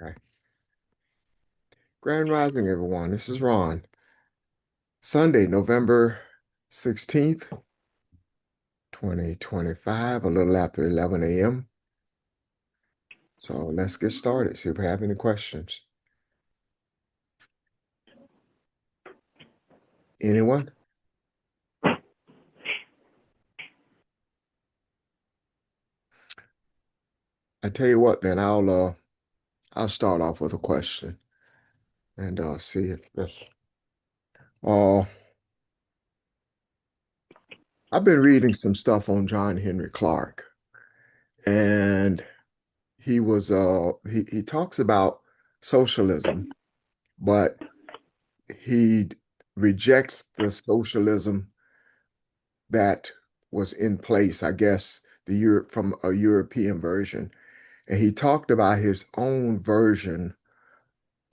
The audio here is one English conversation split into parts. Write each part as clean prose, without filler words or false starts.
Okay. Grand Rising, everyone. This is Ron. Sunday, November 16th, 2025, a little after 11 a.m. So let's get started. See if we have any questions. Anyone? I tell you what, then I'll start off with a question and see if this. Uh, I've been reading some stuff on John Henry Clark, and he talks about socialism, but he rejects the socialism that was in place, I guess, the Europe from a European version. And he talked about his own version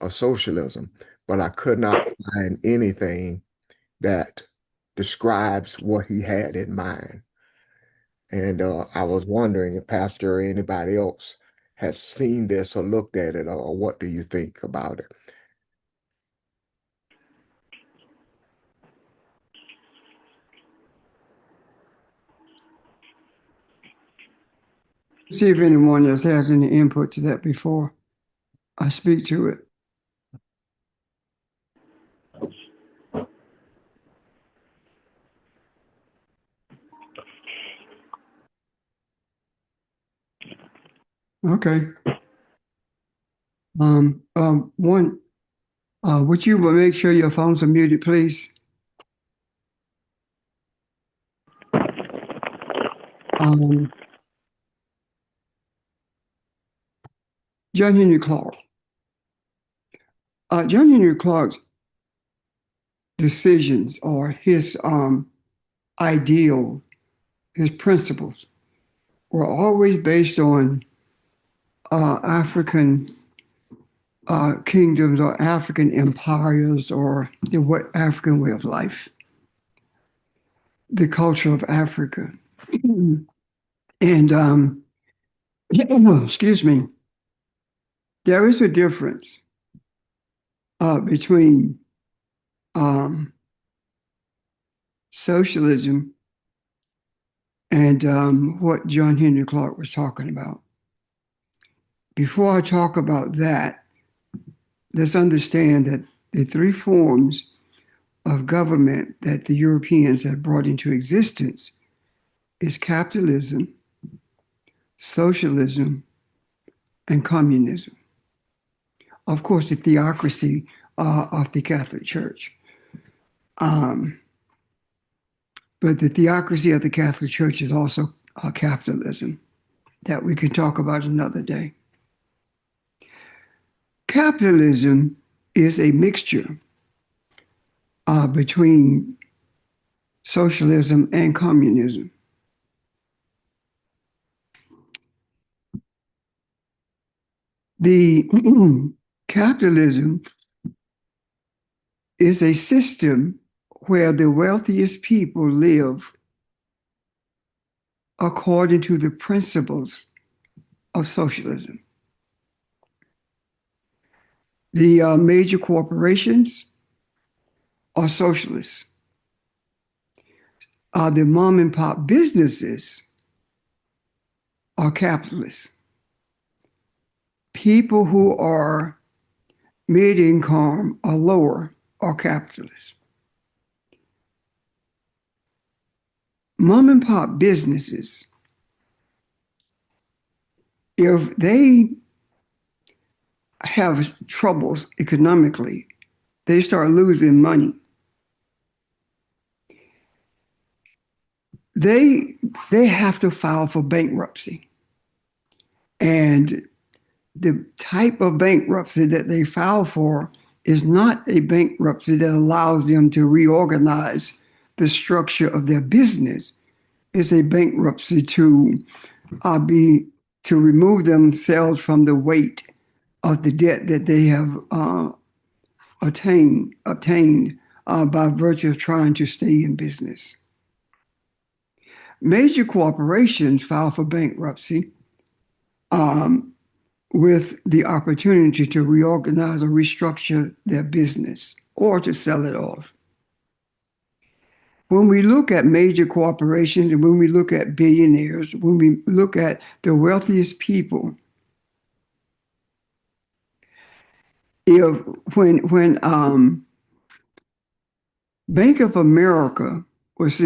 of socialism, but I could not find anything that describes what he had in mind. And I was wondering if Pastor or anybody else has seen this or looked at it, or what do you think about it? See if anyone else has any input to that before I speak to it. Okay. One, would you make sure your phones are muted, please? Um, John Henry Clark. John Henry Clark's decisions or his ideal, his principles were always based on African kingdoms or African empires or the what African way of life, the culture of Africa. And excuse me, there is a difference between um, socialism and what John Henry Clark was talking about. Before I talk about that, let's understand that the three forms of government that the Europeans had brought into existence is capitalism, socialism, and communism. Of course, the theocracy of the Catholic Church. Um, but the theocracy of the Catholic Church is also capitalism that we can talk about another day. Capitalism is a mixture between socialism and communism. The capitalism is a system where the wealthiest people live according to the principles of socialism. The major corporations are socialists. The mom and pop businesses are capitalists. People who are mid income or lower are capitalists. Mom and pop businesses, if they have troubles economically, they start losing money. They have to file for bankruptcy. And the type of bankruptcy that they file for is not a bankruptcy that allows them to reorganize the structure of their business. It's a bankruptcy be to remove themselves from the weight of the debt that they have obtained by virtue of trying to stay in business. Major corporations file for bankruptcy with the opportunity to reorganize or restructure their business or to sell it off. When we look at major corporations and when we look at billionaires, when we look at the wealthiest people, if when Bank of America was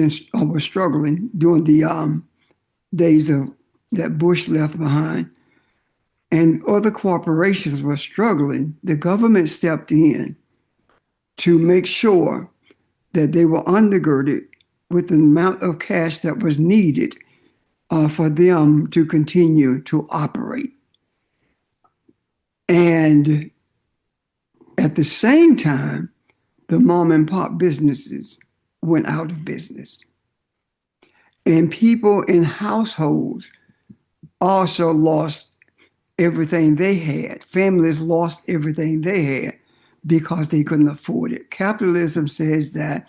struggling during the days of that Bush left behind, and other corporations were struggling, the government stepped in to make sure that they were undergirded with the amount of cash that was needed for them to continue to operate. And at the same time, the mom and pop businesses went out of business. And people in households also lost everything they had. Families lost everything they had because they couldn't afford it. Capitalism says that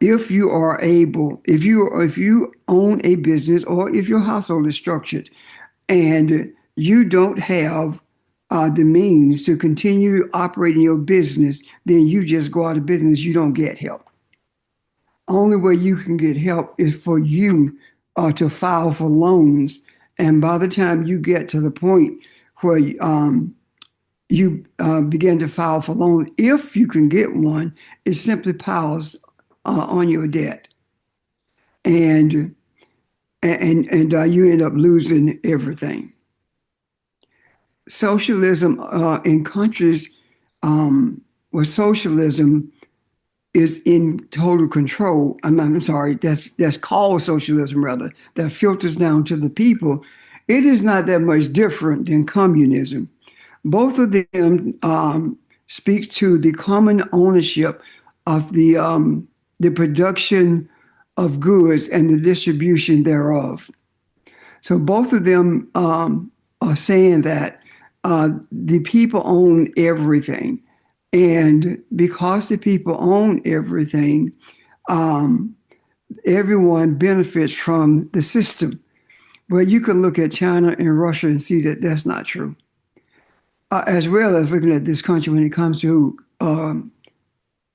if you are able, if you own a business or if your household is structured and you don't have the means to continue operating your business, then you just go out of business. You don't get help. Only way you can get help is for you to file for loans. And by the time you get to the point where you begin to file for loans, if you can get one, it simply piles on your debt, and you end up losing everything. Socialism in countries where socialism is in total control. I'm sorry, that's called socialism rather, that filters down to the people. It is not that much different than communism. Both of them speak to the common ownership of the production of goods and the distribution thereof. So both of them are saying that the people own everything. And because the people own everything, everyone benefits from the system. Well, you can look at China and Russia and see that that's not true. As well as looking at this country when it comes to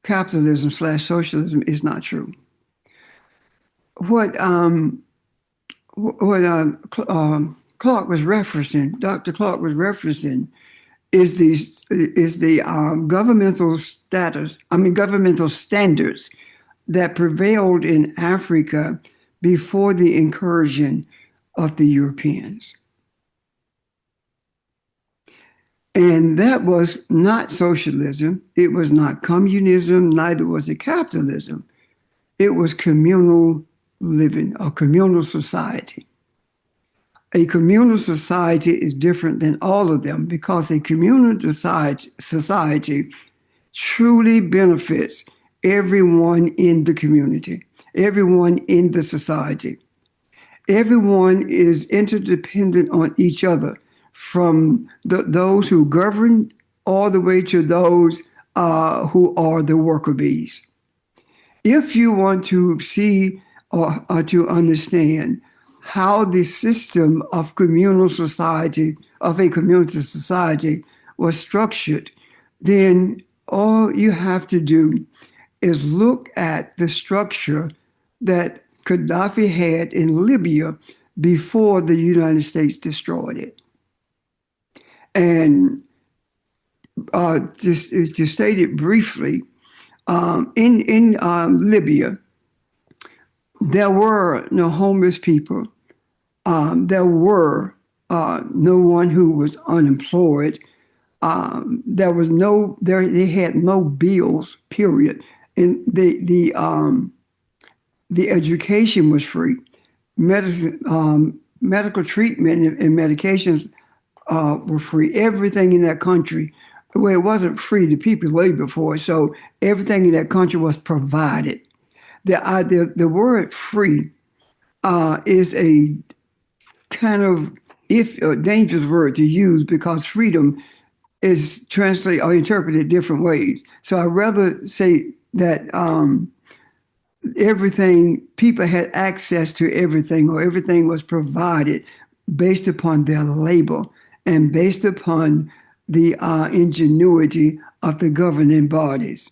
capitalism / socialism is not true. What Clark was referencing, Dr. Clark was referencing, is the governmental standards that prevailed in Africa before the incursion of the Europeans. And that was not socialism. It was not communism. Neither was it capitalism. It was communal living, a communal society. A communal society is different than all of them because a communal society truly benefits everyone in the community, everyone in the society. Everyone is interdependent on each other, from those who govern all the way to those who are the worker bees. If you want to see or to understand how the system of communal society, of a community society, was structured, then all you have to do is look at the structure that Gaddafi had in Libya before the United States destroyed it. And just to state it briefly, in Libya, there were no homeless people. There were no one who was unemployed. They had no bills, period. And the education was free. Medical treatment and medications were free. Everything in that country, well, it wasn't free. The people labored for it. So everything in that country was provided. The word free is a kind of a dangerous word to use because freedom is translated or interpreted different ways. So I'd rather say that people had access to everything, or everything was provided based upon their labor and based upon the ingenuity of the governing bodies.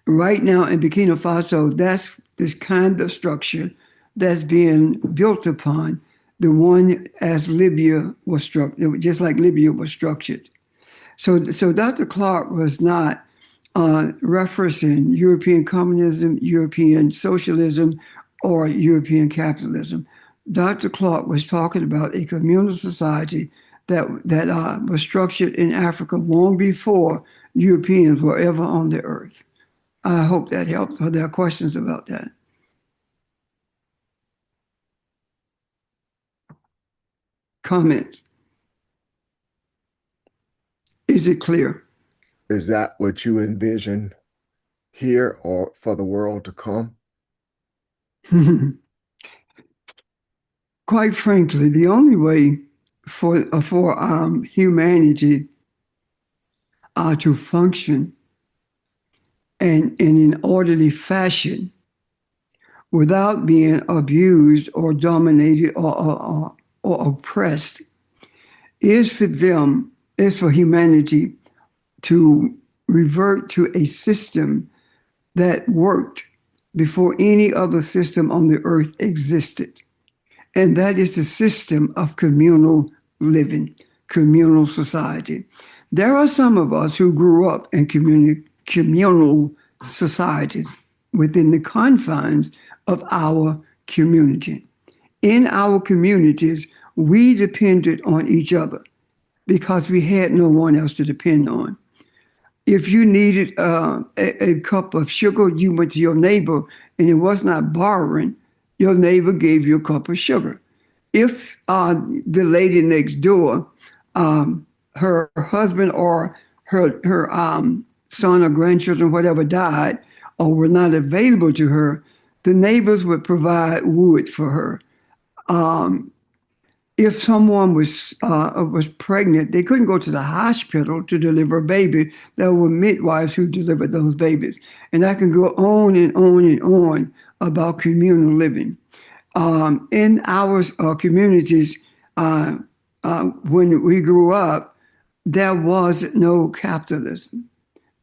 Right now in Burkina Faso, that's this kind of structure that's being built upon the one as Libya was structured, just like Libya was structured. So Dr. Clark was not referencing European communism, European socialism, or European capitalism. Dr. Clark was talking about a communal society that was structured in Africa long before Europeans were ever on the earth. I hope that helps. Are there questions about that? Comments? Is it clear? Is that what you envision here or for the world to come? Quite frankly, the only way for humanity to function and in an orderly fashion without being abused or dominated or oppressed is for humanity to revert to a system that worked before any other system on the earth existed. And that is the system of communal living, communal society. There are some of us who grew up in communal societies within the confines of our community. In our communities, we depended on each other because we had no one else to depend on. If you needed a cup of sugar, you went to your neighbor, and it was not borrowing. Your neighbor gave you a cup of sugar. If the lady next door, her husband or her son or grandchildren, whatever, died or were not available to her, the neighbors would provide wood for her. If someone was pregnant, they couldn't go to the hospital to deliver a baby. There were midwives who delivered those babies. And I can go on and on and on about communal living. In our communities, when we grew up, there was no capitalism.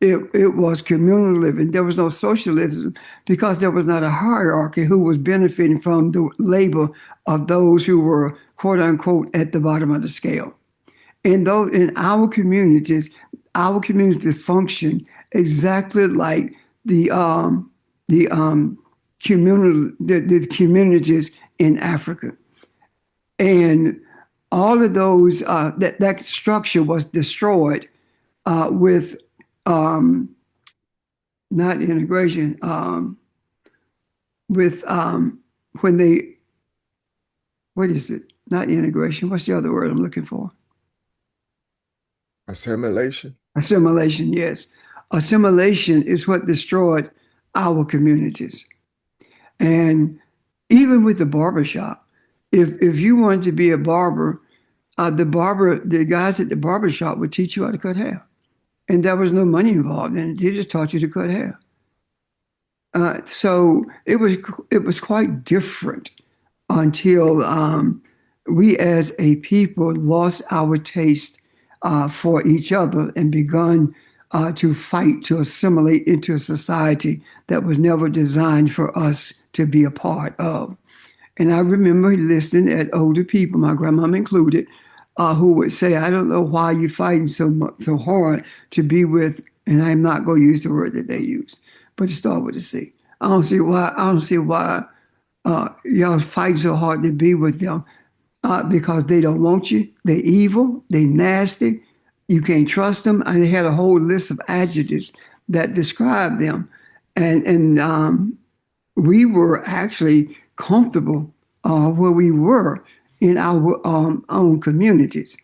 It was communal living. There was no socialism because there was not a hierarchy who was benefiting from the labor of those who were, quote unquote, at the bottom of the scale. In our communities function exactly like the communities in Africa. And all of those, that structure was destroyed with not integration, with when they, what is it? Not integration. What's the other word I'm looking for? Assimilation. Assimilation, yes. Assimilation is what destroyed our communities. And even with the barbershop, if you wanted to be a barber, the guys at the barbershop would teach you how to cut hair. And there was no money involved in it. They just taught you to cut hair. So it was quite different until we as a people lost our taste for each other and begun to fight to assimilate into a society that was never designed for us to be a part of. And I remember listening at older people, my grandmama included, who would say, "I don't know why you're fighting so hard to be with," and I'm not going to use the word that they use, but to start with a C. I don't see why y'all fight so hard to be with them because they don't want you. They're evil. They're nasty. You can't trust them. And they had a whole list of adjectives that described them. And we were actually comfortable where we were in our own communities.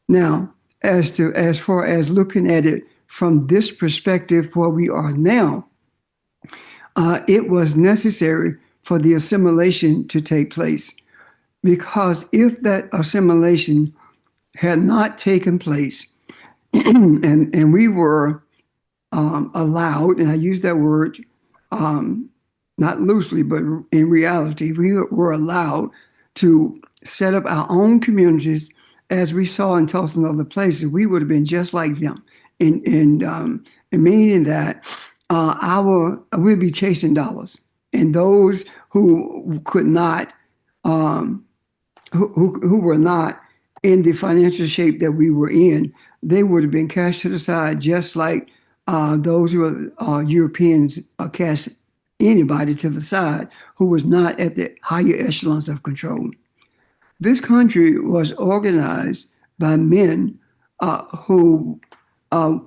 Now, as far as looking at it from this perspective, where we are now, it was necessary for the assimilation to take place, because if that assimilation had not taken place, and we were allowed, and I use that word not loosely, but in reality, we were allowed to set up our own communities, as we saw in Tulsa and other places, we would have been just like them. And meaning that we'd be chasing dollars, and those who could not, who were not in the financial shape that we were in, they would have been cast to the side, just like those who are Europeans cast anybody to the side who was not at the higher echelons of control. This country was organized by men who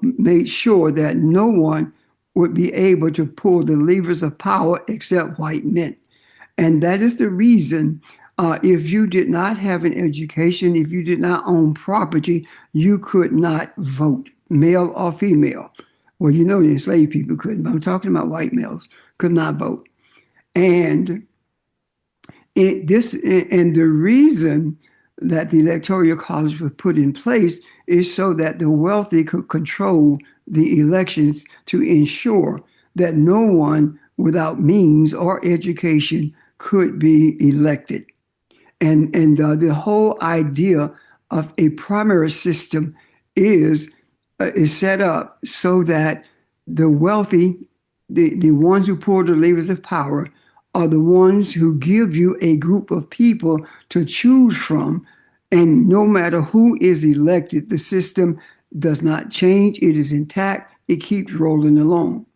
made sure that no one would be able to pull the levers of power except white men. And that is the reason if you did not have an education, if you did not own property, you could not vote, male or female. Well, you know, the enslaved people couldn't, but I'm talking about white males could not vote. And the reason that the Electoral College was put in place is so that the wealthy could control the elections to ensure that no one without means or education could be elected. And the whole idea of a primary system is set up so that the wealthy, the ones who pull the levers of power, are the ones who give you a group of people to choose from. And no matter who is elected, the system does not change. It is intact. It keeps rolling along.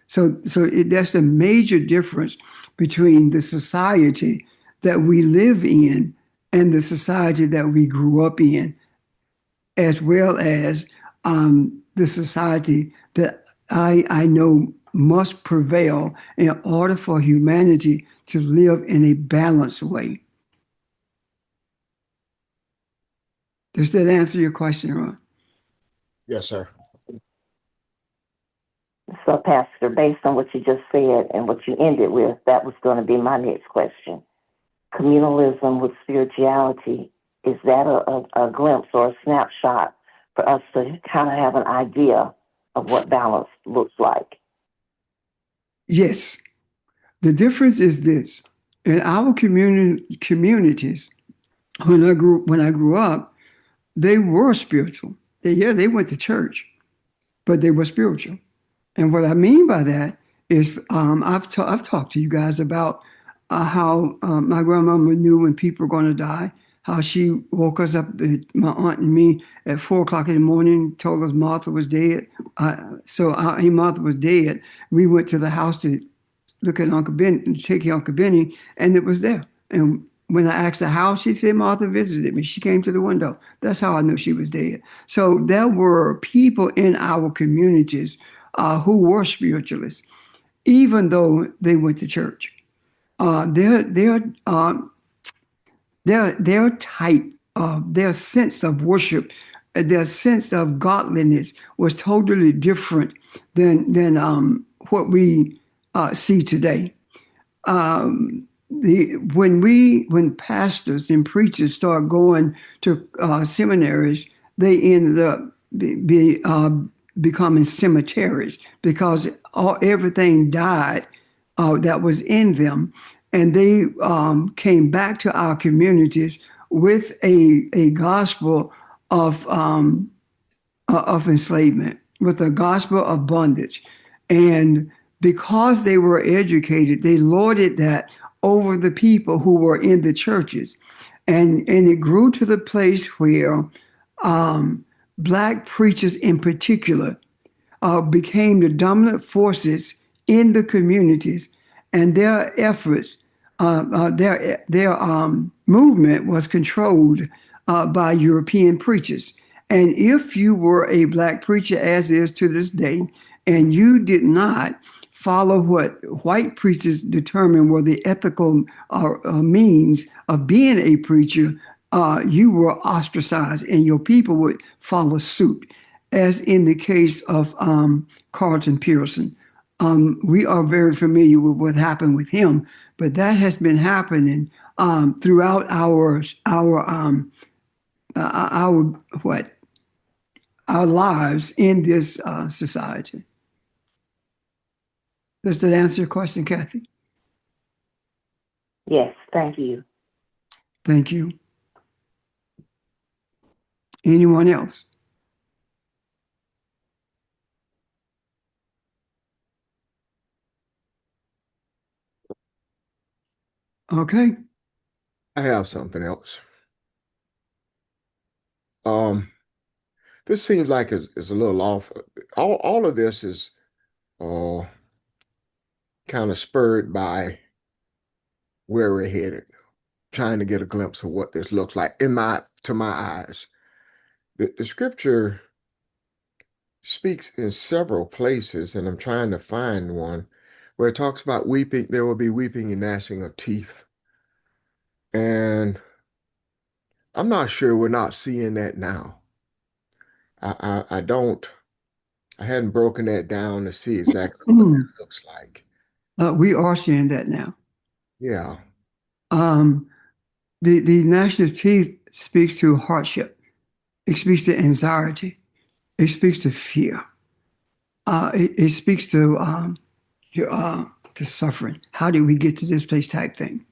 So that's a major difference between the society that we live in and the society that we grew up in, as well as the society that I know must prevail in order for humanity to live in a balanced way. Does that answer your question, Ron? Yes, sir. So, Pastor, based on what you just said and what you ended with, that was going to be my next question. Communalism with spirituality, is that a glimpse or a snapshot for us to kind of have an idea of what balance looks like? Yes. The difference is this. In our communities, when I grew up, they were spiritual. They went to church, but they were spiritual. And what I mean by that is I've talked to you guys about how my grandmama knew when people were going to die, how she woke us up, my aunt and me, at 4 o'clock in the morning, told us Martha was dead. Martha was dead. We went to the house to look at Uncle Ben, take care of Uncle Benny, and it was there. And when I asked her how, she said Martha visited me. She came to the window. That's how I knew she was dead. So there were people in our communities who were spiritualists, even though they went to church. Their type of, their sense of worship, their sense of godliness was totally different than what we see today. When pastors and preachers start going to seminaries, they ended up becoming cemeteries because everything died that was in them, and they came back to our communities with a gospel of enslavement, with a gospel of bondage, and because they were educated, they lorded that over the people who were in the churches. And it grew to the place where Black preachers in particular became the dominant forces in the communities, and their efforts, their movement was controlled by European preachers. And if you were a Black preacher, as is to this day, and you did not follow what white preachers determined were the ethical means of being a preacher, you were ostracized and your people would follow suit, as in the case of Carlton Pearson. We are very familiar with what happened with him, but that has been happening throughout our lives in this society. Does that answer your question, Kathy? Yes, thank you. Thank you. Anyone else? Okay. I have something else. Um, this seems like it's a little off. All of this is uh, kind of spurred by where we're headed, trying to get a glimpse of what this looks like to my eyes. The scripture speaks in several places, and I'm trying to find one where it talks about weeping. There will be weeping and gnashing of teeth. And I'm not sure we're not seeing that now. I don't, I hadn't broken that down to see exactly what that Mm. looks like. We are seeing that now. Yeah. Um, the gnashing of teeth speaks to hardship. It speaks to anxiety. It speaks to fear. It speaks to suffering. How did we get to this place? Type thing.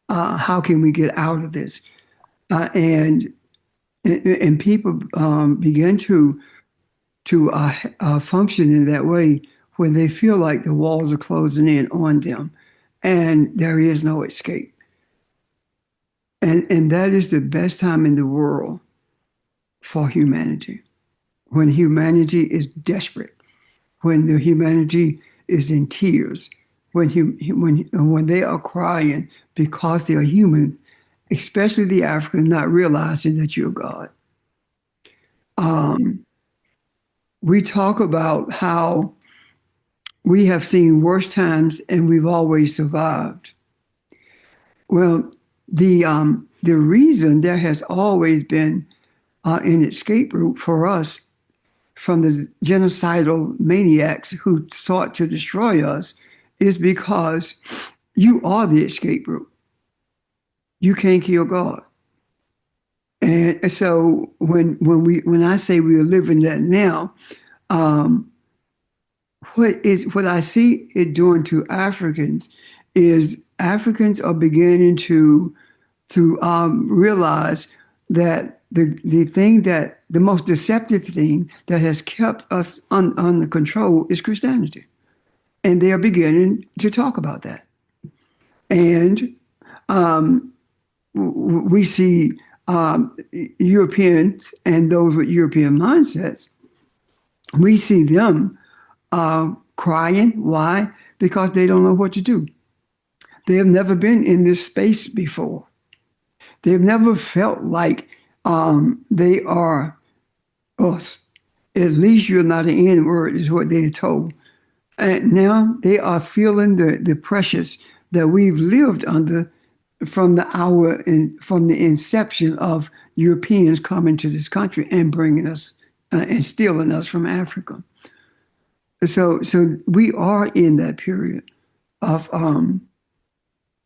How can we get out of this? Uh, and and people begin to function in that way when they feel like the walls are closing in on them, and there is no escape. And that is the best time in the world for humanity. When humanity is desperate, when the humanity is in tears, when they are crying because they are human, especially the African, not realizing that you're God. Um, we talk about how we have seen worse times and we've always survived. Well, the reason there has always been an escape route for us from the genocidal maniacs who sought to destroy us is because you are the escape route. You can't kill God. And so when I say we are living that now, um, what I see it doing to Africans is Africans are beginning to realize that the most deceptive thing that has kept us under control is Christianity, and they are beginning to talk about that. And um, we see Europeans and those with European mindsets. We see them crying. Why? Because they don't know what to do. They have never been in this space before. They've never felt like they are us. At least you're not an N word, is what they're told. And now they are feeling the pressures that we've lived under from from the inception of Europeans coming to this country and bringing us and stealing us from Africa. So we are in that period of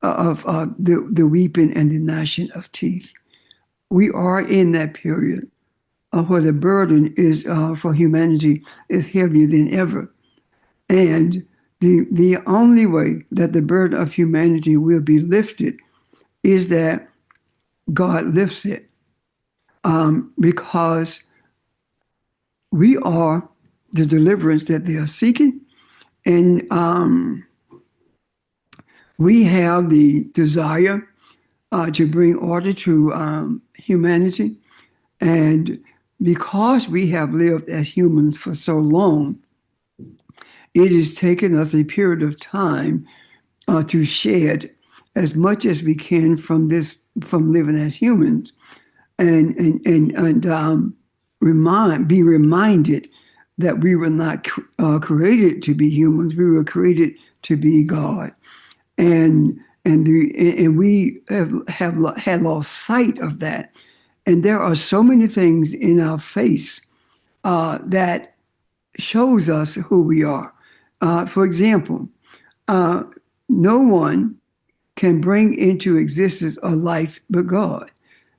the weeping and the gnashing of teeth. We are in that period where the burden is for humanity is heavier than ever, and the only way that the burden of humanity will be lifted is that God lifts it, because we are the deliverance that they are seeking, and we have the desire to bring order to humanity. And because we have lived as humans for so long, it has taken us a period of time to shed as much as we can from living as humans, and be reminded that we were not created to be humans. We were created to be God, and we have had lost sight of that. And there are so many things in our face that shows us who we are. For example, no one can bring into existence a life but God.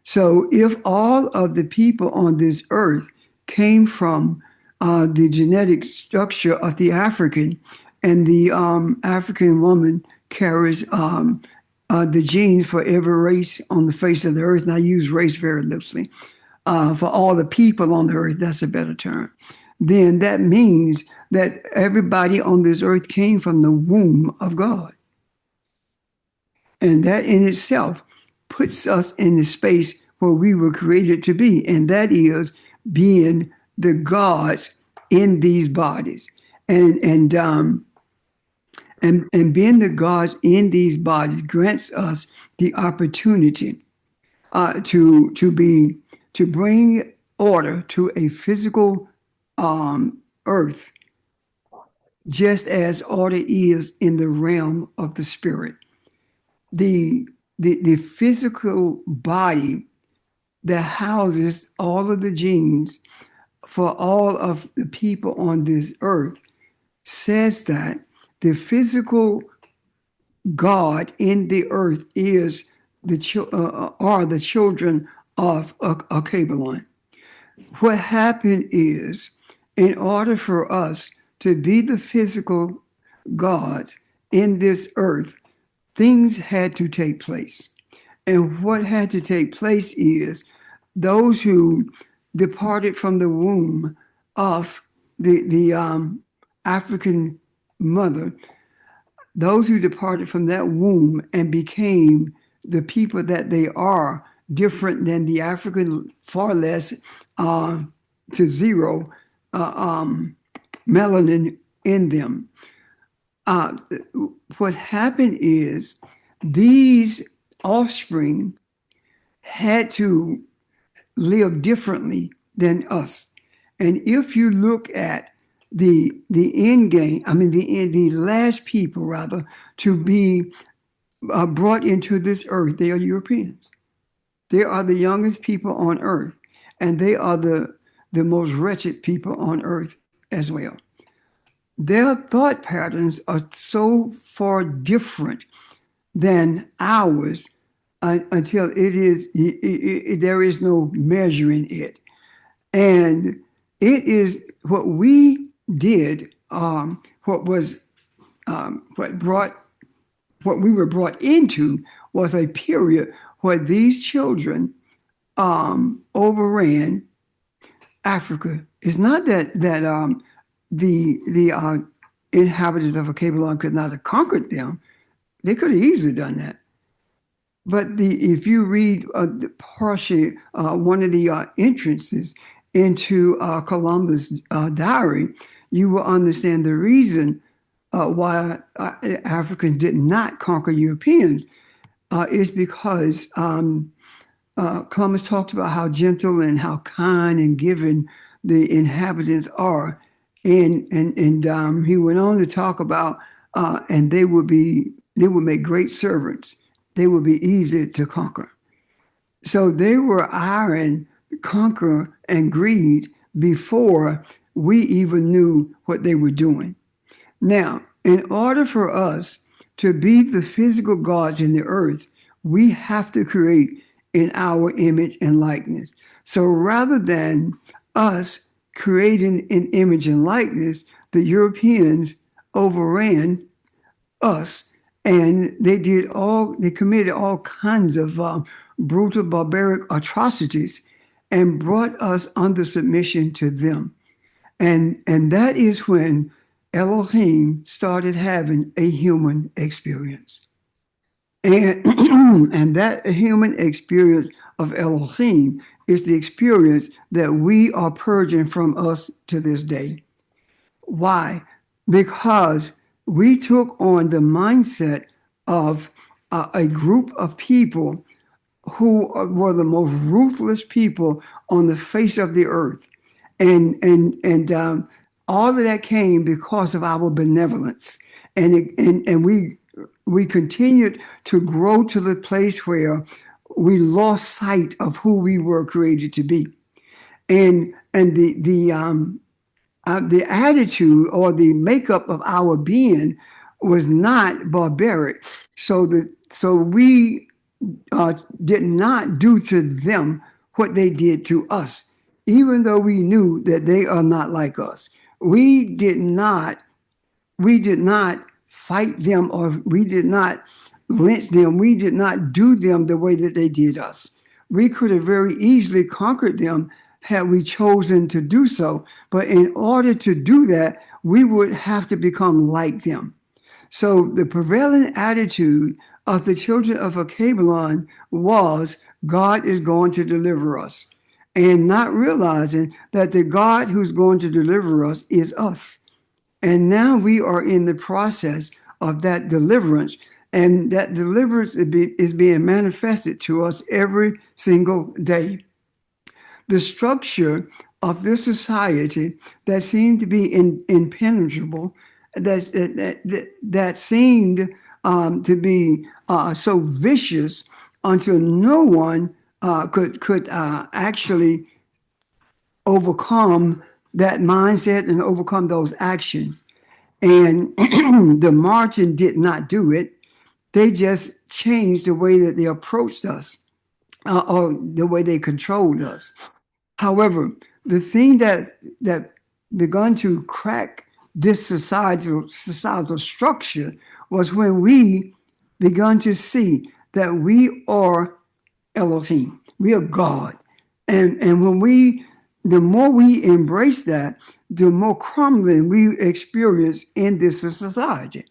So if all of the people on this earth came from the genetic structure of the African, and the African woman carries the genes for every race on the face of the earth, and I use race very loosely, for all the people on the earth, that's a better term, then that means that everybody on this earth came from the womb of God. And that in itself puts us in the space where we were created to be, and that is being the gods in these bodies. And being the gods in these bodies grants us the opportunity to bring order to a physical earth, just as order is in the realm of the spirit. The physical body that houses all of the genes for all of the people on this earth says that the physical God in the earth is are the children of Akabalon. What happened is, in order for us to be the physical gods in this earth, things had to take place. And what had to take place is those who departed from the womb of the African mother, those who departed from that womb and became the people that they are, different than the African, far less to zero melanin in them. What happened is these offspring had to live differently than us. And if you look at the end game, the last people rather to be brought into this earth, they are Europeans. They are the youngest people on earth, and they are the most wretched people on earth as well. Their thought patterns are so far different than ours until there is no measuring it. And it is what we did, what we were brought into was a period where these children overran Africa. It's not that the inhabitants of Akabalon could not have conquered them. They could have easily done that. But if you read partially one of the entrances into Columbus' diary, you will understand the reason why Africans did not conquer Europeans is because Columbus talked about how gentle and how kind and giving the inhabitants are. And he went on to talk about, and they would make great servants. They would be easy to conquer. So they were iron, conquer, and greed before we even knew what they were doing. Now, in order for us to be the physical gods in the earth, we have to create in our image and likeness. So rather than us creating in image and likeness, the Europeans overran us, and they committed all kinds of brutal, barbaric atrocities and brought us under submission to them. And that is when Elohim started having a human experience. And, and that human experience of Elohim is the experience that we are purging from us to this day. Why? Because we took on the mindset of a group of people who were the most ruthless people on the face of the earth. And all of that came because of our benevolence. And we continued to grow to the place where we lost sight of who we were created to be. And the attitude or the makeup of our being was not barbaric. So we did not do to them what they did to us, even though we knew that they are not like us. We did not fight them, or we did not lynch them. We did not do them the way that they did us. we could have very easily conquered them had we chosen to do so. But in order to do that, we would have to become like them. So the prevailing attitude of the children of Achabalon was, God is going to deliver us, and not realizing that the God who's going to deliver us is us. And now we are in the process of that deliverance, and that deliverance is being manifested to us every single day. The structure of this society that seemed to be impenetrable, that seemed to be so vicious until no one could actually overcome that mindset and overcome those actions. And the Martian did not do it. They just changed the way that they approached us, or the way they controlled us. However, the thing that began to crack this societal structure was when we began to see that we are Elohim, we are God, and when the more we embrace that, the more crumbling we experience in this society,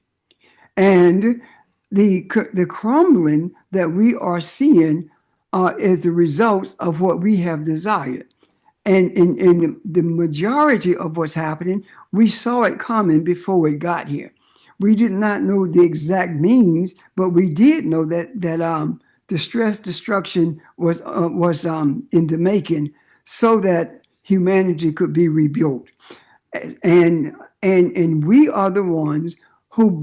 and the crumbling that we are seeing is the results of what we have desired. And in the majority of what's happening, we saw it coming before it got here. We did not know the exact means, but we did know that the stress destruction was in the making, so that humanity could be rebuilt. And we are the ones who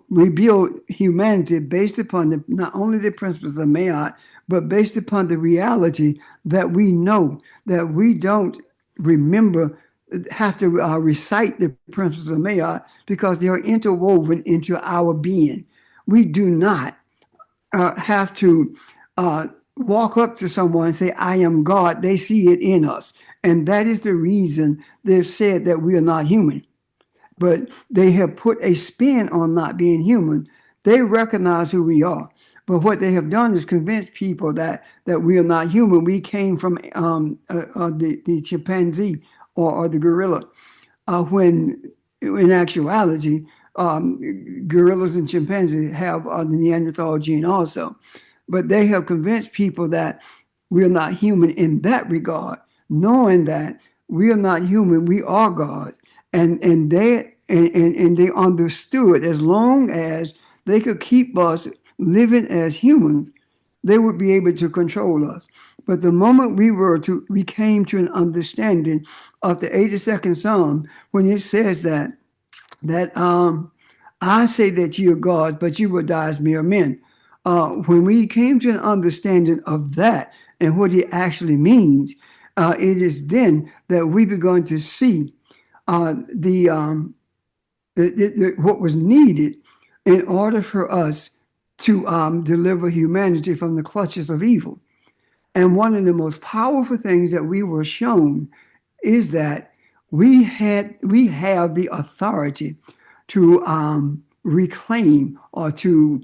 rebuild humanity based upon not only the principles of Ma'at, but based upon the reality that we know that we don't have to recite the principles of Ma'at, because they are interwoven into our being. We do not have to walk up to someone and say, I am God. They see it in us. And that is the reason they've said that we are not human. But they have put a spin on not being human. They recognize who we are. But what they have done is convince people that we are not human. We came from the chimpanzee or the gorilla, when in actuality, gorillas and chimpanzees have the Neanderthal gene also. But they have convinced people that we are not human in that regard, knowing that we are not human, we are God. And they understood, as long as they could keep us living as humans, they would be able to control us. But the moment we came to an understanding of the 82nd Psalm, when it says that I say that you are gods, but you will die as mere men. When we came to an understanding of that and what it actually means, it is then that we began to see what was needed in order for us to deliver humanity from the clutches of evil. And one of the most powerful things that we were shown is that we have the authority to reclaim, or to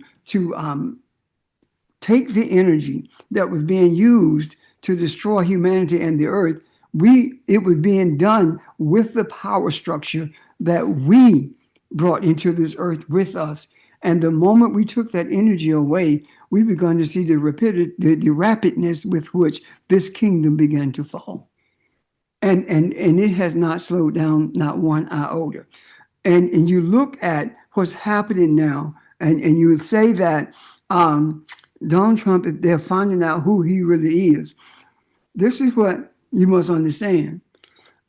take the energy that was being used to destroy humanity and the earth. It was being done with the power structure that we brought into this earth with us. And the moment we took that energy away, we began to see the rapidness with which this kingdom began to fall. And it has not slowed down, not one iota. And you look at what's happening now, and you would say that Donald Trump, they're finding out who he really is. This is what you must understand.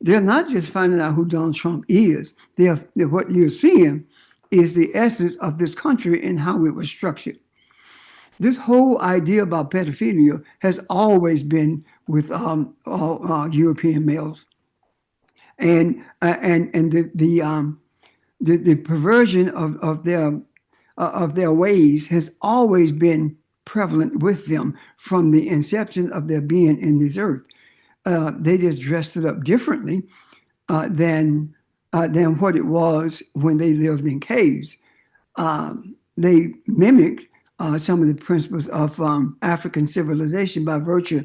They're not just finding out who Donald Trump is. What you're seeing is the essence of this country and how it was structured. This whole idea about pedophilia has always been with all European males, and the perversion of their ways has always been prevalent with them from the inception of their being in this earth. They just dressed it up differently than what it was when they lived in caves. They mimicked some of the principles of African civilization by virtue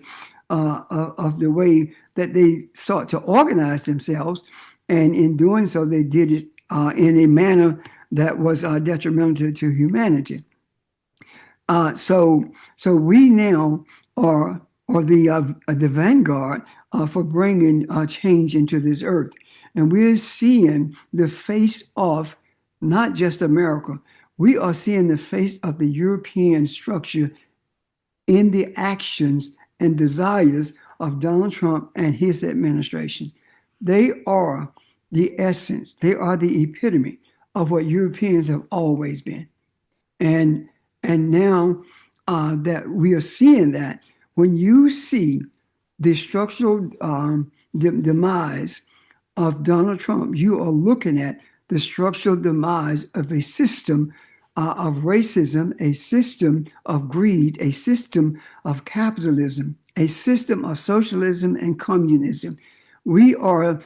of the way that they sought to organize themselves. And in doing so, they did it in a manner that was detrimental to humanity. So we now are the vanguard for bringing change into this earth. And we're seeing the face of not just America, we are seeing the face of the European structure in the actions and desires of Donald Trump and his administration. They are the essence, they are the epitome of what Europeans have always been. And now that we are seeing that, when you see the structural demise of Donald Trump, you are looking at the structural demise of a system of racism, a system of greed, a system of capitalism, a system of socialism and communism. We are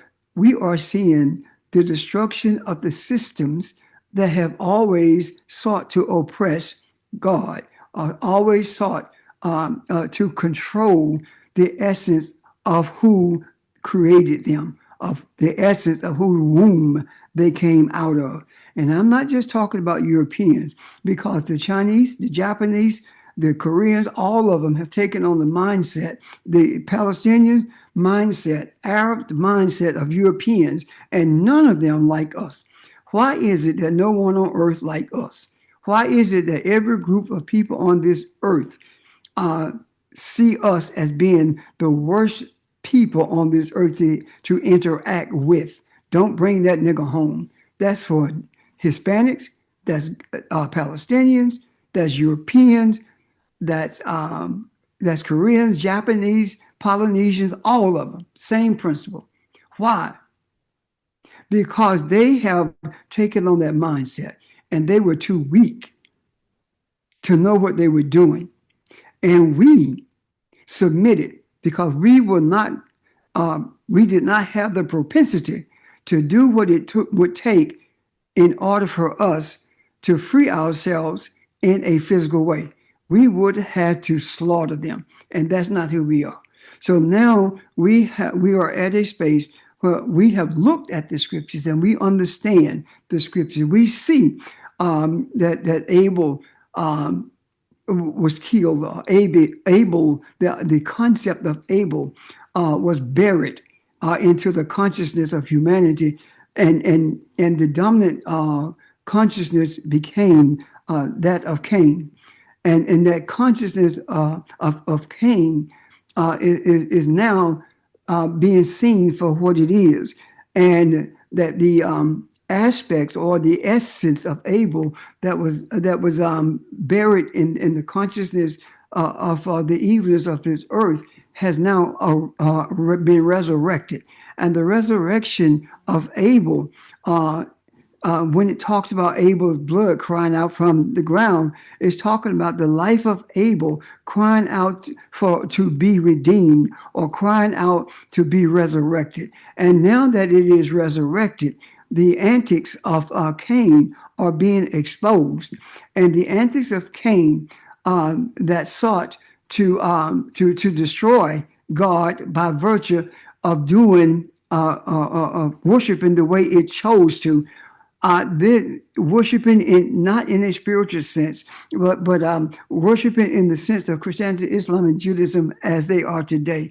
seeing the destruction of the systems that have always sought to oppress God, always sought to control the essence of who created them, of the essence of whose womb they came out of. And I'm not just talking about Europeans, because the Chinese, the Japanese, the Koreans, all of them have taken on the mindset, the Palestinians mindset, Arab mindset of Europeans, and none of them like us. Why is it that no one on earth like us? Why is it that every group of people on this earth see us as being the worst people on this earth to interact with? Don't bring that nigga home. That's for Hispanics, that's Palestinians, that's Europeans, that's Koreans, Japanese, Polynesians, all of them, same principle. Why? Because they have taken on that mindset and they were too weak to know what they were doing. And we submitted because we did not have the propensity to do what it would take in order for us to free ourselves in a physical way. We would have had to slaughter them, and that's not who we are. So now we are at a space where we have looked at the scriptures and we understand the scriptures. We see that Abel was killed. Abel, the concept of Abel was buried into the consciousness of humanity, and the dominant consciousness became that of Cain, and that consciousness of Cain is now being seen for what it is, and that the aspects or the essence of Abel that was buried in the consciousness of the evilness of this earth has now been resurrected. And the resurrection of Abel, when it talks about Abel's blood crying out from the ground, is talking about the life of Abel crying out to be redeemed, or crying out to be resurrected. And now that it is resurrected, the antics of Cain are being exposed, and the antics of Cain that sought to destroy God by virtue of doing worshiping the way it chose to, worshiping not in a spiritual sense, but worshiping in the sense of Christianity, Islam, and Judaism as they are today.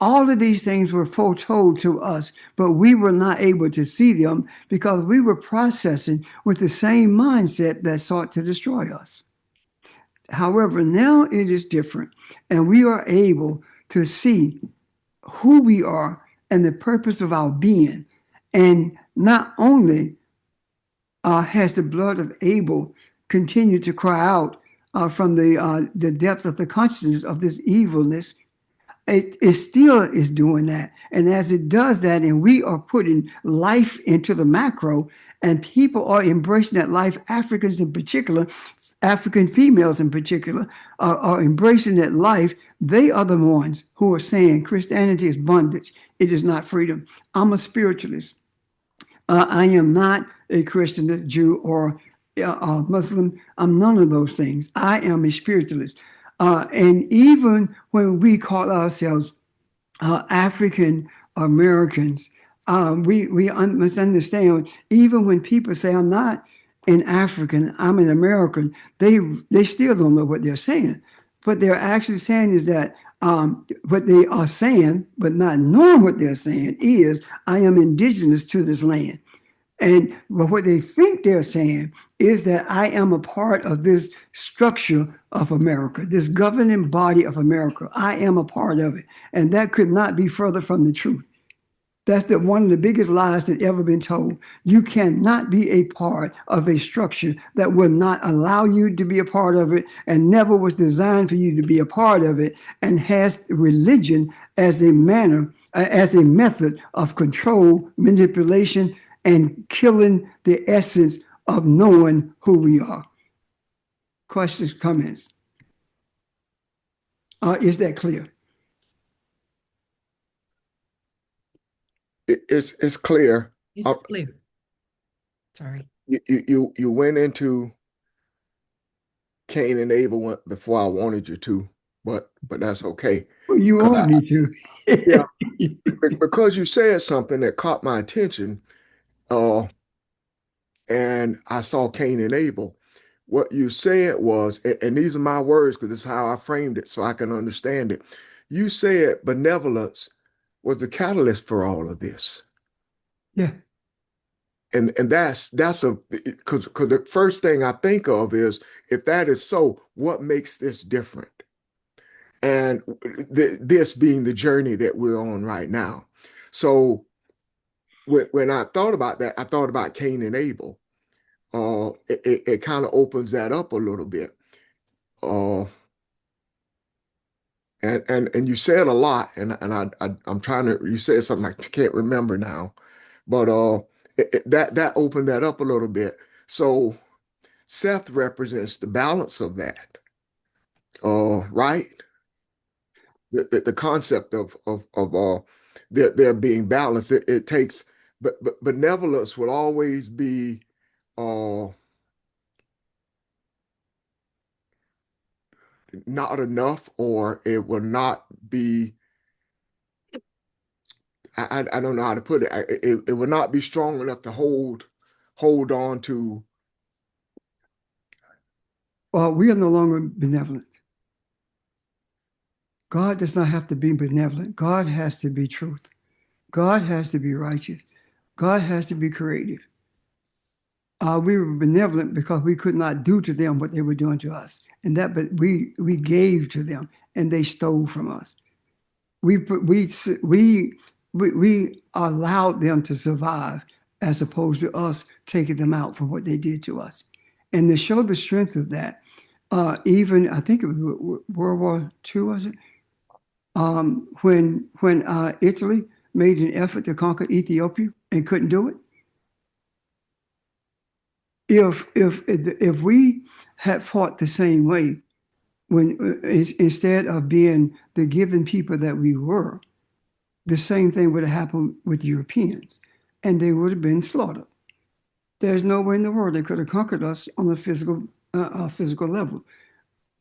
All of these things were foretold to us, but we were not able to see them because we were processing with the same mindset that sought to destroy us. However, now it is different, and we are able to see who we are and the purpose of our being. And not only has the blood of Abel continued to cry out from the depth of the consciousness of this evilness, it still is doing that. And as it does that, and we are putting life into the macro, and people are embracing that life, Africans in particular, African females in particular, are embracing that life. They are the ones who are saying Christianity is bondage. It is not freedom. I'm a spiritualist. I am not a Christian, a Jew, or Muslim. I'm none of those things. I am a spiritualist. And even when we call ourselves African Americans, we must understand. Even when people say I'm not an African, I'm an American, they still don't know what they're saying. What they're actually saying is that what they are saying, but not knowing what they're saying, is I am indigenous to this land. And what they think they're saying is that I am a part of this structure of America, this governing body of America. I am a part of it. And that could not be further from the truth. That's one of the biggest lies that ever been told. You cannot be a part of a structure that will not allow you to be a part of it and never was designed for you to be a part of it, and has religion as a as a method of control, manipulation, and killing the essence of knowing who we are. Questions, comments? Is that clear? It's clear. It's clear. Sorry. You went into Cain and Abel before I wanted you to, but that's okay. Well, you want me to. Yeah, because you said something that caught my attention, and I saw Cain and Abel. What you said was, and these are my words because this is how I framed it so I can understand it. You said benevolence was the catalyst for all of this. Yeah. And that's because the first thing I think of is, if that is so, what makes this different? And this being the journey that we're on right now. So when I thought about that, I thought about Cain and Abel. It kind of opens that up a little bit. And you said a lot, and I'm trying to. You said something I can't remember now, but that opened that up a little bit. So Seth represents the balance of that, right? The concept of there being balance. It takes, but benevolence will always be not enough, or it will not be. I don't know how to put it. It will not be strong enough to hold on to. Well, we are no longer benevolent. God does not have to be benevolent. God has to be truth. God has to be righteous. God has to be creative. We were benevolent because we could not do to them what they were doing to us, but we gave to them, and they stole from us. We allowed them to survive, as opposed to us taking them out for what they did to us. And to show the strength of that, even I think it was World War II, was it? When Italy made an effort to conquer Ethiopia and couldn't do it. If we had fought the same way, when instead of being the given people that we were, the same thing would have happened with Europeans, and they would have been slaughtered. There's no way in the world they could have conquered us on a physical level.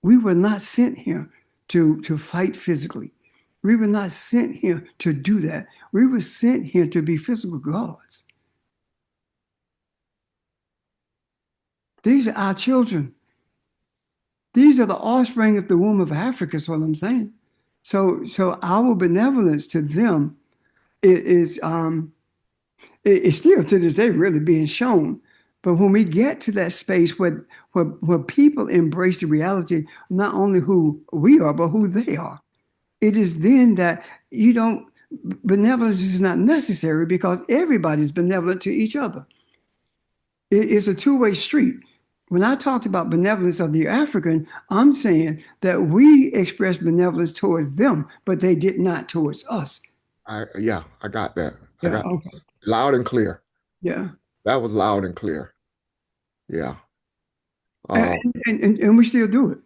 We were not sent here to fight physically. We were not sent here to do that. We were sent here to be physical gods. These are our children. These are the offspring of the womb of Africa, is what I'm saying. So our benevolence to them is still to this day really being shown. But when we get to that space where people embrace the reality, not only who we are, but who they are, it is then that benevolence is not necessary, because everybody's benevolent to each other. It's a two-way street. When I talked about benevolence of the African, I'm saying that we express benevolence towards them, but they did not towards us. I got that. Yeah, I got okay. loud and clear. Yeah. That was loud and clear. Yeah. And we still do it.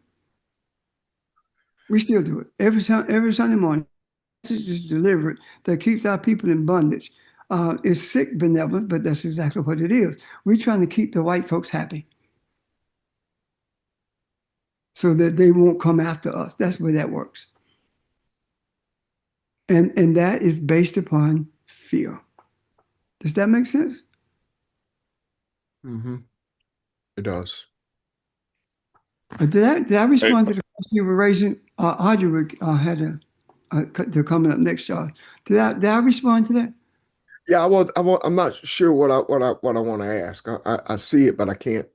We still do it. Every Sunday morning, message is delivered that keeps our people in bondage. It's sick benevolence, but that's exactly what it is. We're trying to keep the white folks happy. so that they won't come after us. That's the way that works. And that is based upon fear. Does that make sense? Mm-hmm. It does. Did I respond to the question you were raising? Audrey had they're coming up next, y'all. Did I respond to that? Yeah, I'm not sure what I want to ask. I see it, but I can't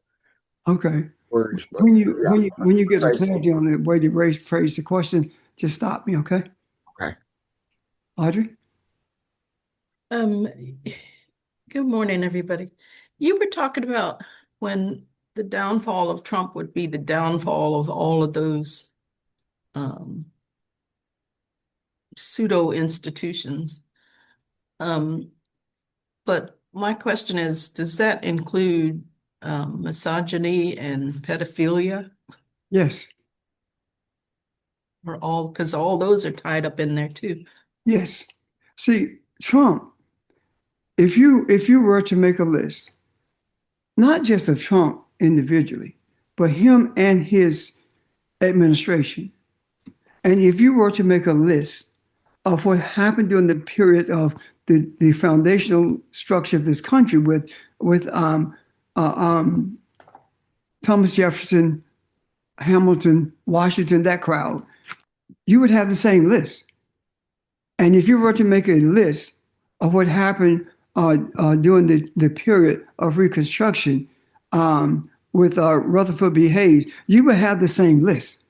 Okay. words. But When yeah, you get a thank you. clarity on the way to phrase the question, just stop me, okay? Okay. Audrey? Um, Good morning, everybody. You were talking about when the downfall of Trump would be the downfall of all of those um, pseudo institutions. But my question is, does that include misogyny and pedophilia, Yes. or all? Because all those are tied up in there too. Yes. See, Trump, if you were to make a list, not just of Trump individually, but him and his administration, and if you were to make a list of what happened during the period of the foundational structure of this country with uh, um, Thomas Jefferson, Hamilton, Washington, that crowd, you would have the same list. And if you were to make a list of what happened during the period of Reconstruction with Rutherford B. Hayes, you would have the same list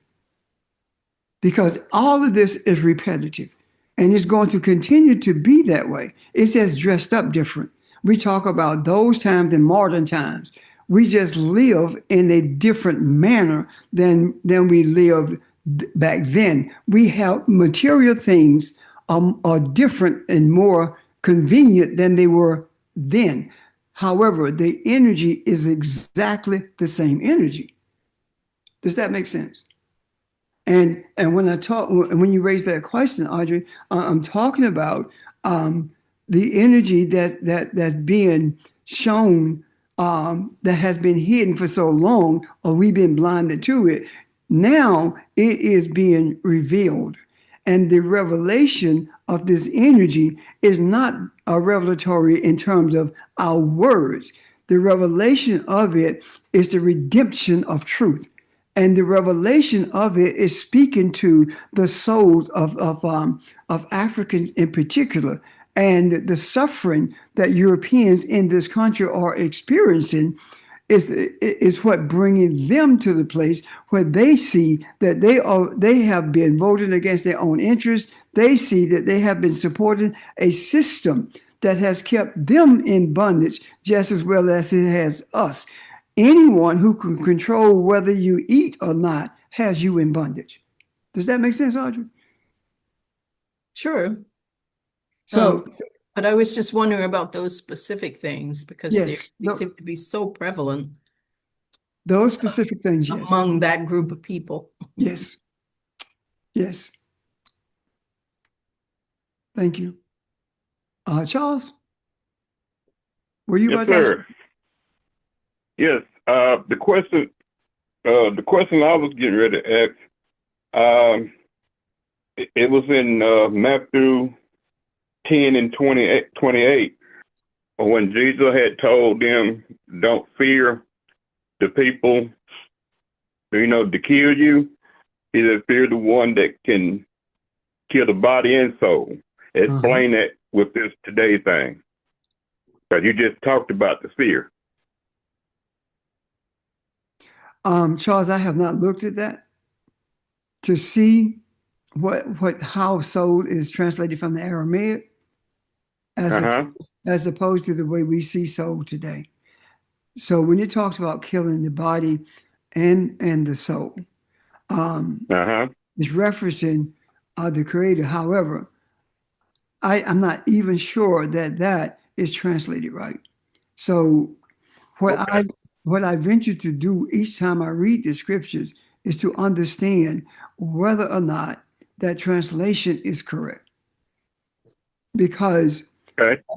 because all of this is repetitive and it's going to continue to be that way. It's just dressed up different. We talk about those times in modern times. We just live in a different manner than we lived back then. We have material things are different and more convenient than they were then. However, the energy is exactly the same energy. Does that make sense? And when you raise that question, Audrey, I'm talking about the energy that's being shown that has been hidden for so long, or we've been blinded to it. Now it is being revealed, and the revelation of this energy is not a revelatory in terms of our words. The revelation of it is the redemption of truth. And the revelation of it is speaking to the souls of Africans in particular, and the suffering that Europeans in this country are experiencing is what bringing them to the place where they see that they have been voting against their own interests. They see that they have been supporting a system that has kept them in bondage just as well as it has us. Anyone who can control whether you eat or not has you in bondage. Does that make sense, Audrey? Sure. So, But I was just wondering about those specific things because they yes, seem to be so prevalent those specific things, yes. among that group of people. Yes. Yes. Thank you. Charles, were you Yes, about to ask? sir. Yes. The question I was getting ready to ask, it was in Matthew 10 and 28, when Jesus had told them, "Don't fear the people, to kill you. He said, fear the one that can kill the body and soul." Explain that with this today thing, because you just talked about the fear. Charles, I have not looked at that to see how soul is translated from the Aramaic as opposed to the way we see soul today. So when it talks about killing the body and the soul, it's referencing the Creator. However, I'm not even sure that is translated right. So what I venture to do each time I read the scriptures is to understand whether or not that translation is correct. Because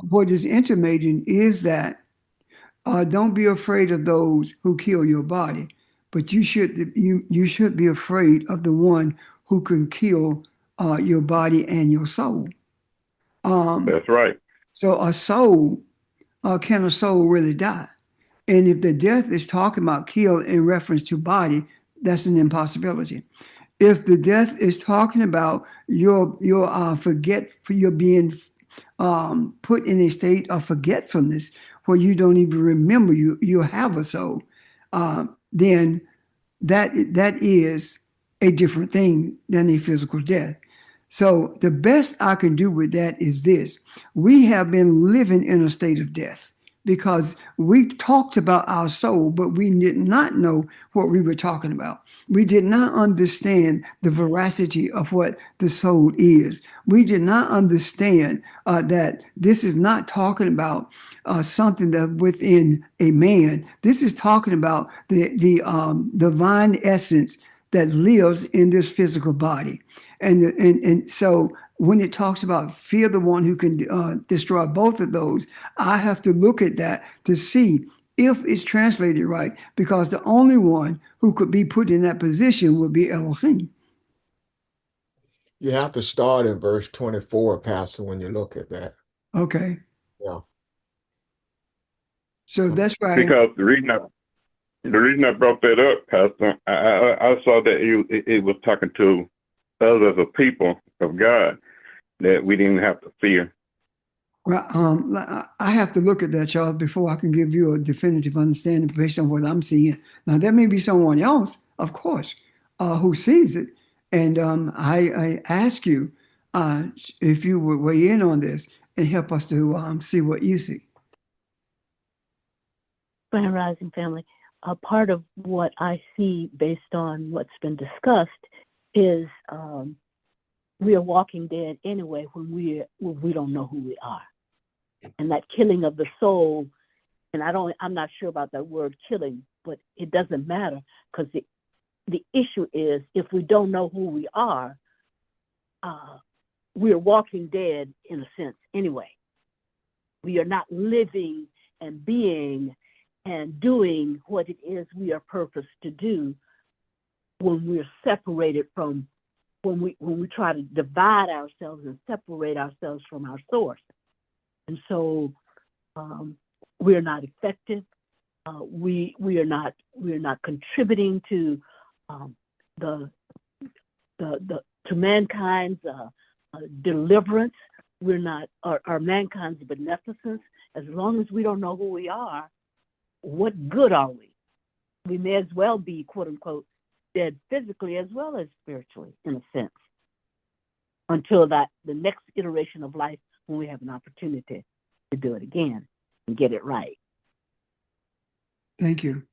what is intimating is that don't be afraid of those who kill your body, but you should be afraid of the one who can kill your body and your soul. That's right. So a soul, can a soul really die? And if the death is talking about kill in reference to body, that's an impossibility. If the death is talking about your forget for your being put in a state of forgetfulness where you don't even remember you have a soul, then that is a different thing than a physical death. So the best I can do with that is this: we have been living in a state of death because we talked about our soul, but we did not know what we were talking about. We did not understand the veracity of what the soul is. We did not understand that this is not talking about something that within a man. This is talking about the divine essence that lives in this physical body. And so when it talks about fear the one who can destroy both of those, I have to look at that to see if it's translated right, because the only one who could be put in that position would be Elohim. You have to start in verse 24, Pastor, when you look at that. Okay. Yeah. So that's right. Because the reason I brought that up, Pastor, I saw that it was talking to us as a people of God that we didn't have to fear. Well, I have to look at that, Charles, before I can give you a definitive understanding based on what I'm seeing. Now, there may be someone else, of course, who sees it. And I ask you if you would weigh in on this and help us to see what you see. Grand Rising family. A part of what I see based on what's been discussed is we are walking dead anyway when we don't know who we are. And that killing of the soul, and I'm not sure about that word killing, but it doesn't matter, because the issue is if we don't know who we are walking dead in a sense anyway. We are not living and being and doing what it is we are purposed to do when we're separated from, when we try to divide ourselves and separate ourselves from our source. And so we're not effective. We are not contributing to to mankind's deliverance. We're not or mankind's beneficence. As long as we don't know who we are, what good are we? We may as well be, quote unquote, dead physically as well as spiritually, in a sense, until the next iteration of life, when we have an opportunity to do it again and get it right. Thank you.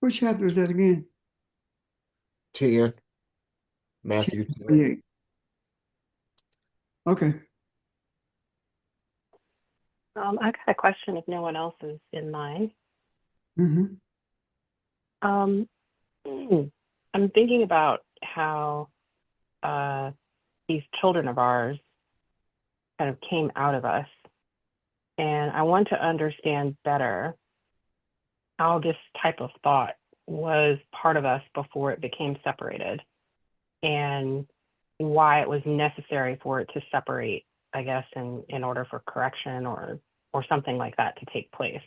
What chapter is that again? 10. Matthew 10. 28. Okay. I got a question if no one else is in line. Mm-hmm. I'm thinking about how these children of ours kind of came out of us. And I want to understand better how this type of thought was part of us before it became separated, and why it was necessary for it to separate, I guess, in order for correction or something like that to take place.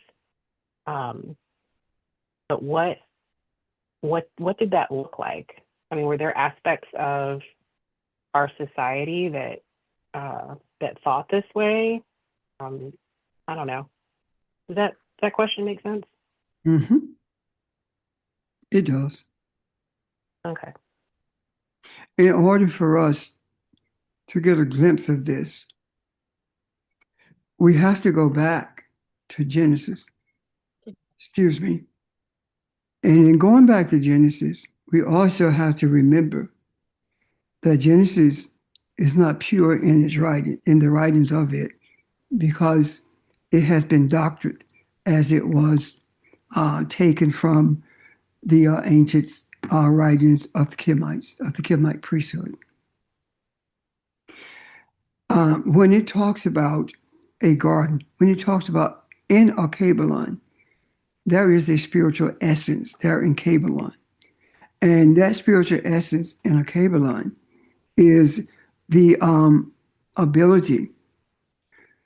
But what did that look like? I mean, were there aspects of our society that thought this way? I don't know. Does that question make sense? Mm-hmm. It does. Okay. In order for us to get a glimpse of this, we have to go back to Genesis. Excuse me. And in going back to Genesis, we also have to remember that Genesis is not pure in its writing, in the writings of it, because it has been doctored as it was taken from the ancient writings of the Kemites, of the Kemite priesthood. When it talks about a garden, when it talks about in Akabalon, there is a spiritual essence there in Kabbalah. And that spiritual essence in a Kabbalah is the ability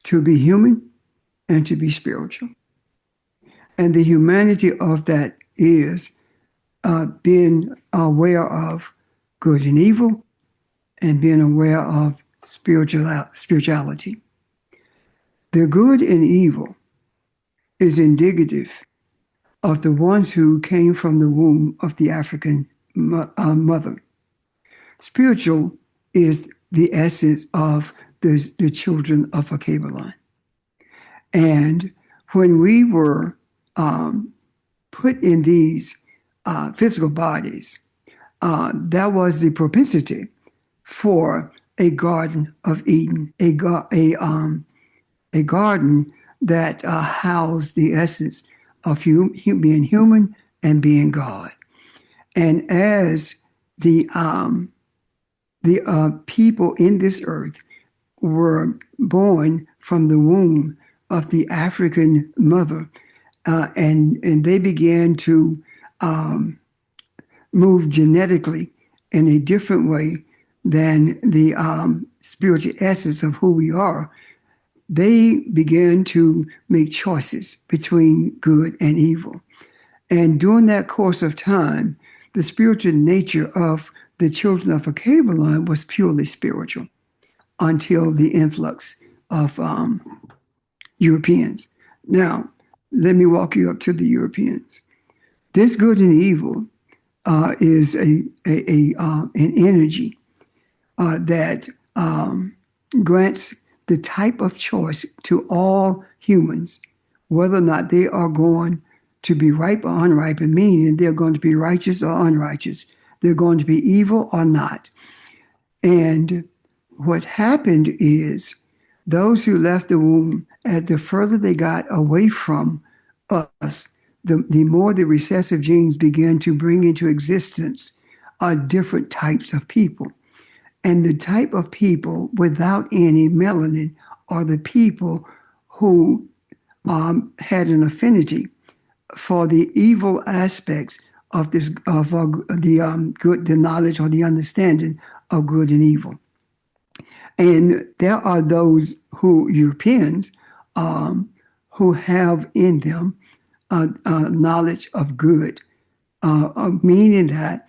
to be human and to be spiritual. And the humanity of that is being aware of good and evil and being aware of spirituality. The good and evil is indicative of the ones who came from the womb of the African mother. Spiritual is the essence of the children of a Kabbalah. And when we were put in these physical bodies, that was the propensity for a Garden of Eden, a garden that housed the essence of being human and being God. And as the people in this earth were born from the womb of the African mother, and they began to move genetically in a different way than the spiritual essence of who we are, they began to make choices between good and evil. And during that course of time, the spiritual nature of the children of a Kabbalah was purely spiritual until the influx of Europeans. Now, let me walk you up to the Europeans. This good and evil is an energy that grants the type of choice to all humans, whether or not they are going to be ripe or unripe, and meaning they're going to be righteous or unrighteous. They're going to be evil or not. And what happened is those who left the womb, as the further they got away from us, the more the recessive genes began to bring into existence different types of people. And the type of people without any melanin are the people who had an affinity for the evil aspects of this the knowledge or the understanding of good and evil. And there are those Europeans who have in them knowledge of good, meaning that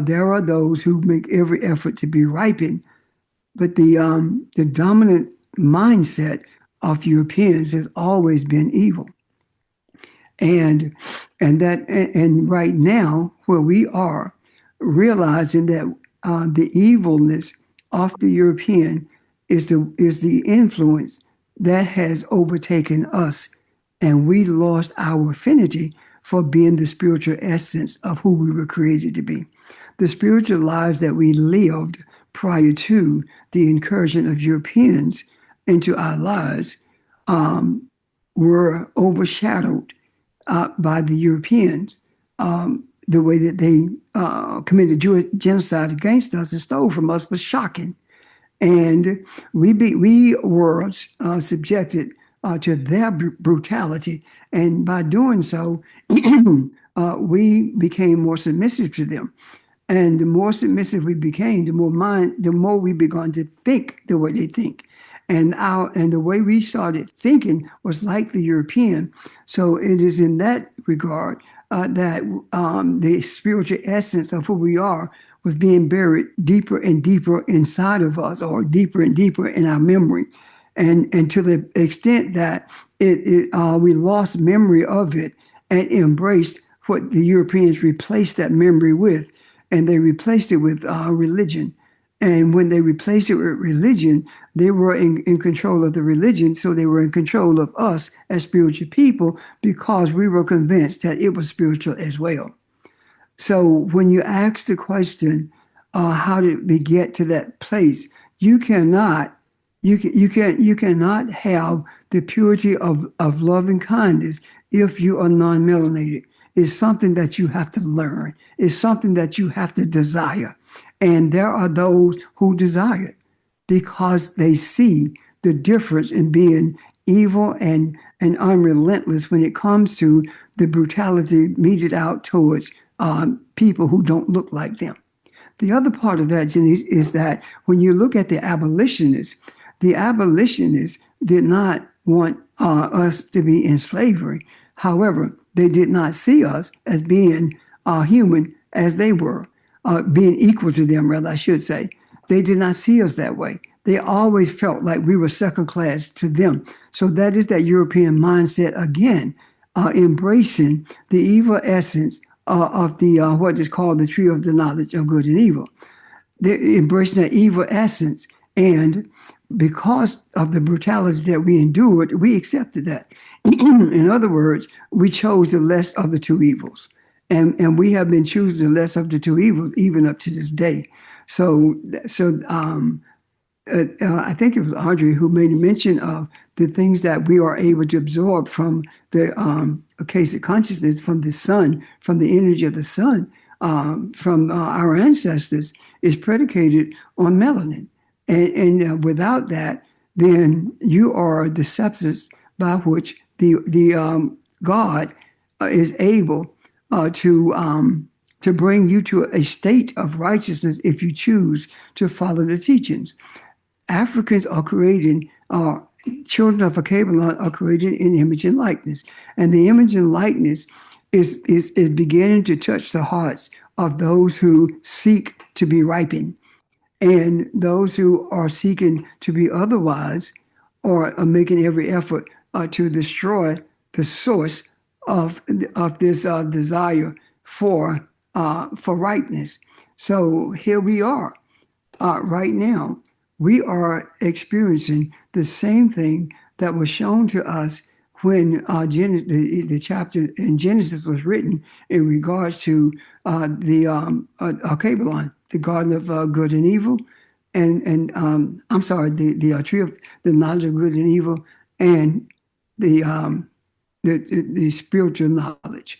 there are those who make every effort to be ripened, but the dominant mindset of Europeans has always been evil. And right now, where we are, realizing that the evilness of the European is the influence that has overtaken us, and we lost our affinity for being the spiritual essence of who we were created to be. The spiritual lives that we lived prior to the incursion of Europeans into our lives were overshadowed by the Europeans. The way that they committed genocide against us and stole from us was shocking. And we were subjected to their brutality. And by doing so, we became more submissive to them. And the more submissive we became, the more we began to think the way they think. And the way we started thinking was like the European. So it is in that regard that the spiritual essence of who we are was being buried deeper and deeper inside of us, or deeper and deeper in our memory. And to the extent that we lost memory of it and embraced what the Europeans replaced that memory with. And they replaced it with religion. And when they replaced it with religion, they were in control of the religion. So they were in control of us as spiritual people because we were convinced that it was spiritual as well. So when you ask the question, how did we get to that place? You cannot have the purity of love and kindness if you are non-melanated. It's something that you have to learn. It's something that you have to desire. And there are those who desire it because they see the difference in being evil and unrelentless when it comes to the brutality meted out towards people who don't look like them. The other part of that, Janice, is that when you look at the abolitionists did not want us to be in slavery. However, they did not see us as being human as they were, being equal to them, rather, I should say. They did not see us that way. They always felt like we were second class to them. So that is that European mindset again, embracing the evil essence of the what is called the tree of the knowledge of good and evil. They're embracing that evil essence, and because of the brutality that we endured, we accepted that. In other words, we chose the less of the two evils, and we have been choosing the less of the two evils even up to this day. So I think it was Audrey who made a mention of the things that we are able to absorb from the case of consciousness, from the sun, from the energy of the sun, from our ancestors, is predicated on melanin. And without that, then you are the substance by which the God is able to bring you to a state of righteousness if you choose to follow the teachings. Africans are created, children of Akabalon are created in image and likeness. And the image and likeness is beginning to touch the hearts of those who seek to be ripened. And those who are seeking to be otherwise or are making every effort to destroy the source of this desire for rightness. So here we are right now. We are experiencing the same thing that was shown to us when the chapter in Genesis was written in regards to the Akabalon, the garden of good and evil, and I'm sorry, the tree of the knowledge of good and evil, and the spiritual knowledge.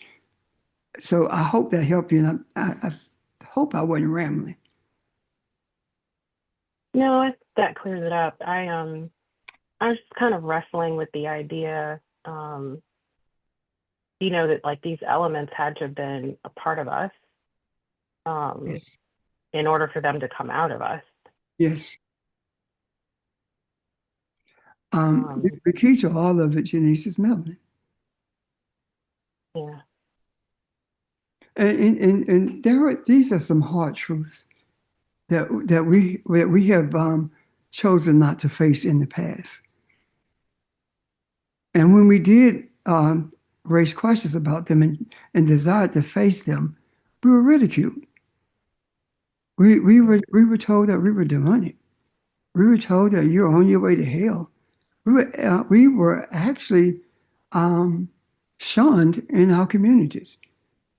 So I hope that helped you, and I hope I wasn't rambling. No, that clears it up. I was just kind of wrestling with the idea, that like these elements had to have been a part of us, Yes. in order for them to come out of us. Yes. The key to all of it, Janice, is melanin. Yeah. And these are some hard truths that we have chosen not to face in the past. And when we did raise questions about them and desired to face them, we were ridiculed. We were told that we were demonic. We were told that you're on your way to hell. We were actually shunned in our communities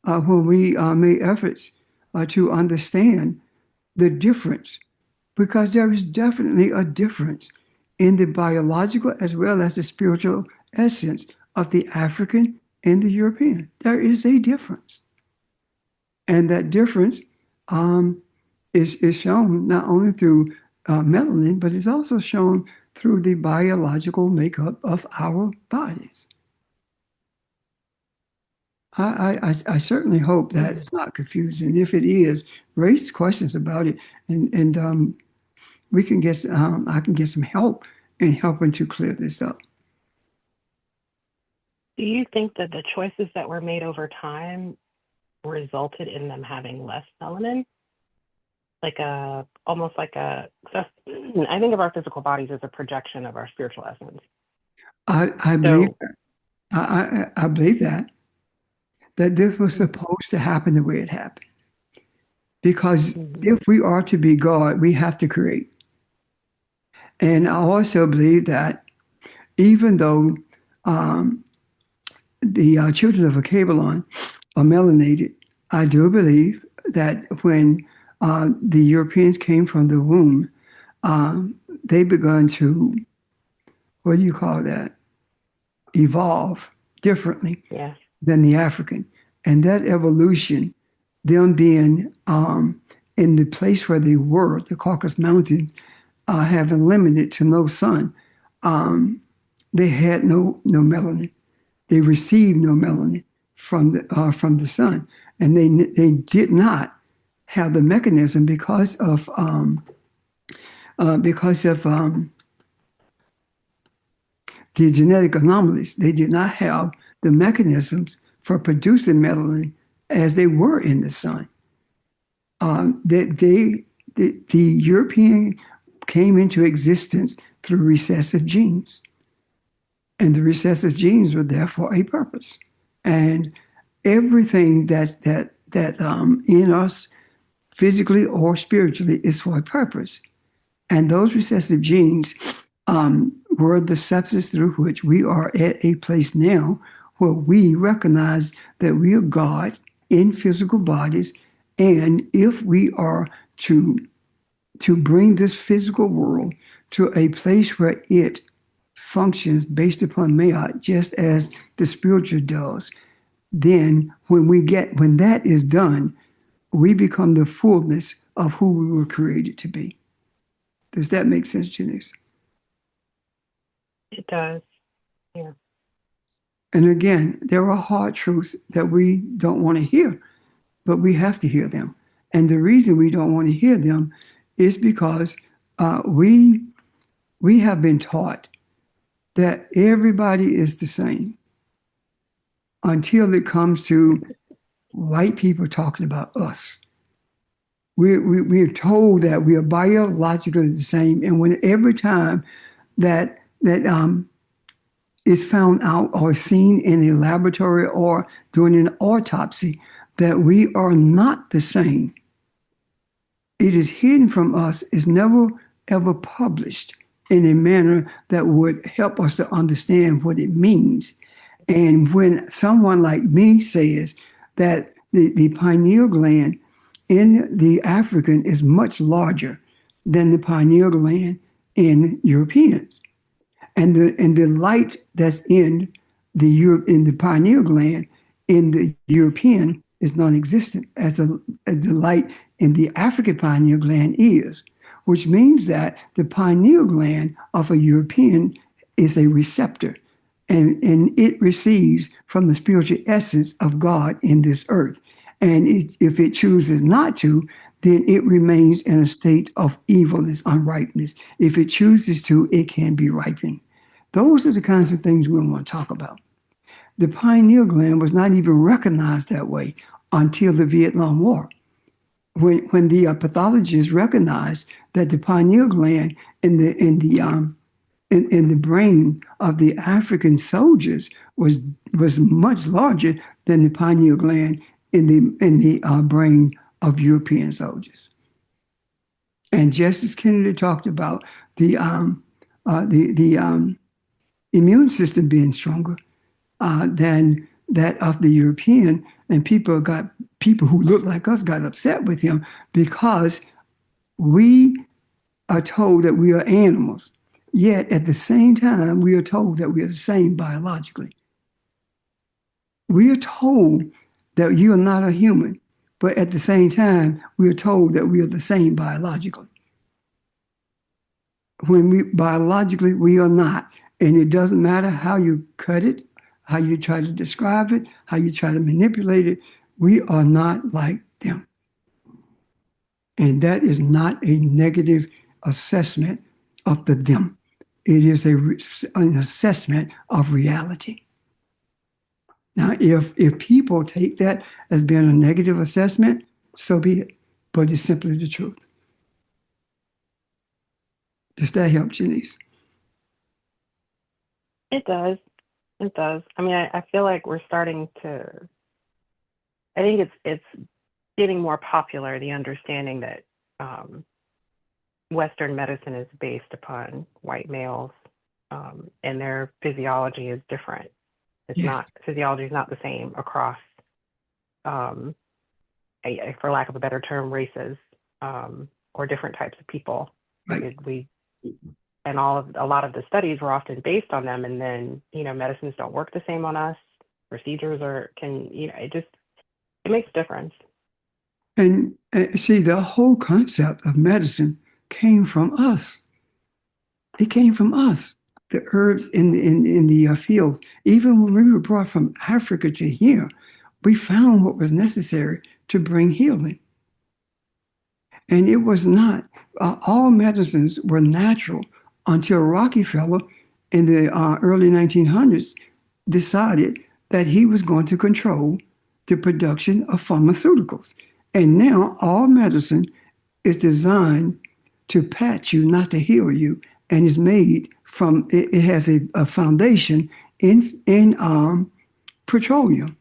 when we made efforts to understand the difference, because there is definitely a difference in the biological as well as the spiritual essence of the African and the European. There is a difference. And that difference is shown not only through melanin, but is also shown through the biological makeup of our bodies. I certainly hope that it's not confusing. If it is, raise questions about it, and we can get I can get some help in helping to clear this up. Do you think that the choices that were made over time resulted in them having less melanin? Almost like I think of our physical bodies as a projection of our spiritual essence. I believe I believe that this was supposed to happen the way it happened. Because if we are to be God, we have to create. And I also believe that even though the children of Akabalon are melanated, I do believe that when the Europeans came from the womb, they begun to, what do you call that? Evolve differently than the African. And that evolution, them being in the place where they were, the Caucasus Mountains, having limited to no sun, they had no melanin. They received no melanin from the sun, and they did not have the mechanism because of the genetic anomalies. They did not have the mechanisms for producing melanin as they were in the sun. The European came into existence through recessive genes. And the recessive genes were there for a purpose. And everything that's in us, physically or spiritually, is for a purpose. And those recessive genes were the substance through which we are at a place now where we recognize that we are God in physical bodies. And if we are to bring this physical world to a place where it functions based upon Mayat, just as the spiritual does, then when that is done, we become the fullness of who we were created to be. Does that make sense, Janice? It does. Yeah. And again, there are hard truths that we don't want to hear, but we have to hear them. And the reason we don't want to hear them is because we have been taught that everybody is the same until it comes to white people talking about us. We're told that we are biologically the same, and every time that is found out or seen in a laboratory or during an autopsy that we are not the same, it is hidden from us, is never ever published in a manner that would help us to understand what it means. And when someone like me says that the pineal gland in the African is much larger than the pineal gland in Europeans, and the light that's in the pineal gland in the European is non-existent as the light in the African pineal gland is, which means that the pineal gland of a European is a receptor, and it receives from the spiritual essence of God in this earth. And if it chooses not to, then it remains in a state of evilness, unrightness. If it chooses to, it can be ripening. Those are the kinds of things we want to talk about. The pineal gland was not even recognized that way until the Vietnam War, when the pathologists recognized that the pineal gland in the brain of the African soldiers was much larger than the pineal gland in the brain of European soldiers. And Justice Kennedy talked about the immune system being stronger than that of the European, and people who look like us got upset with him because we are told that we are animals, yet at the same time we are told that we are the same biologically. We are told that you are not a human, but at the same time we are told that we are the same biologically. When biologically we are not, and it doesn't matter how you cut it, how you try to describe it, how you try to manipulate it, we are not like them. And that is not a negative assessment of the them. It is an assessment of reality. Now, if people take that as being a negative assessment, so be it. But it's simply the truth. Does that help, Janice? It does. It does. I mean, I feel like we're starting to, I think it's getting more popular, the understanding that Western medicine is based upon white males, and their physiology is different. It's not, physiology is not the same across, for lack of a better term, races, or different types of people. Right. And a lot of the studies were often based on them, and then medicines don't work the same on us. Procedures it makes a difference. And see, the whole concept of medicine came from us. It came from us. the herbs in the fields. Even when we were brought from Africa to here, we found what was necessary to bring healing. And it was not, all medicines were natural until Rockefeller in the early 1900s decided that he was going to control the production of pharmaceuticals. And now all medicine is designed to patch you, not to heal you, and is made from, it has a foundation in petroleum.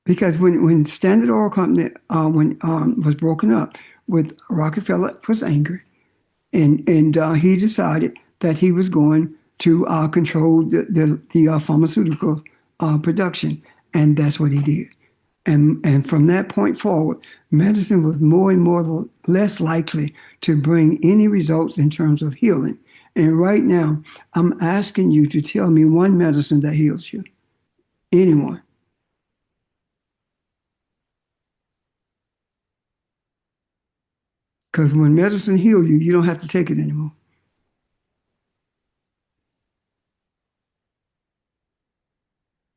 Because when Standard Oil Company was broken up with Rockefeller was angry, and he decided that he was going to control the pharmaceutical production, and that's what he did. And from that point forward, medicine was more and more less likely to bring any results in terms of healing. And right now, I'm asking you to tell me one medicine that heals you. Anyone. Because when medicine heals you, you don't have to take it anymore.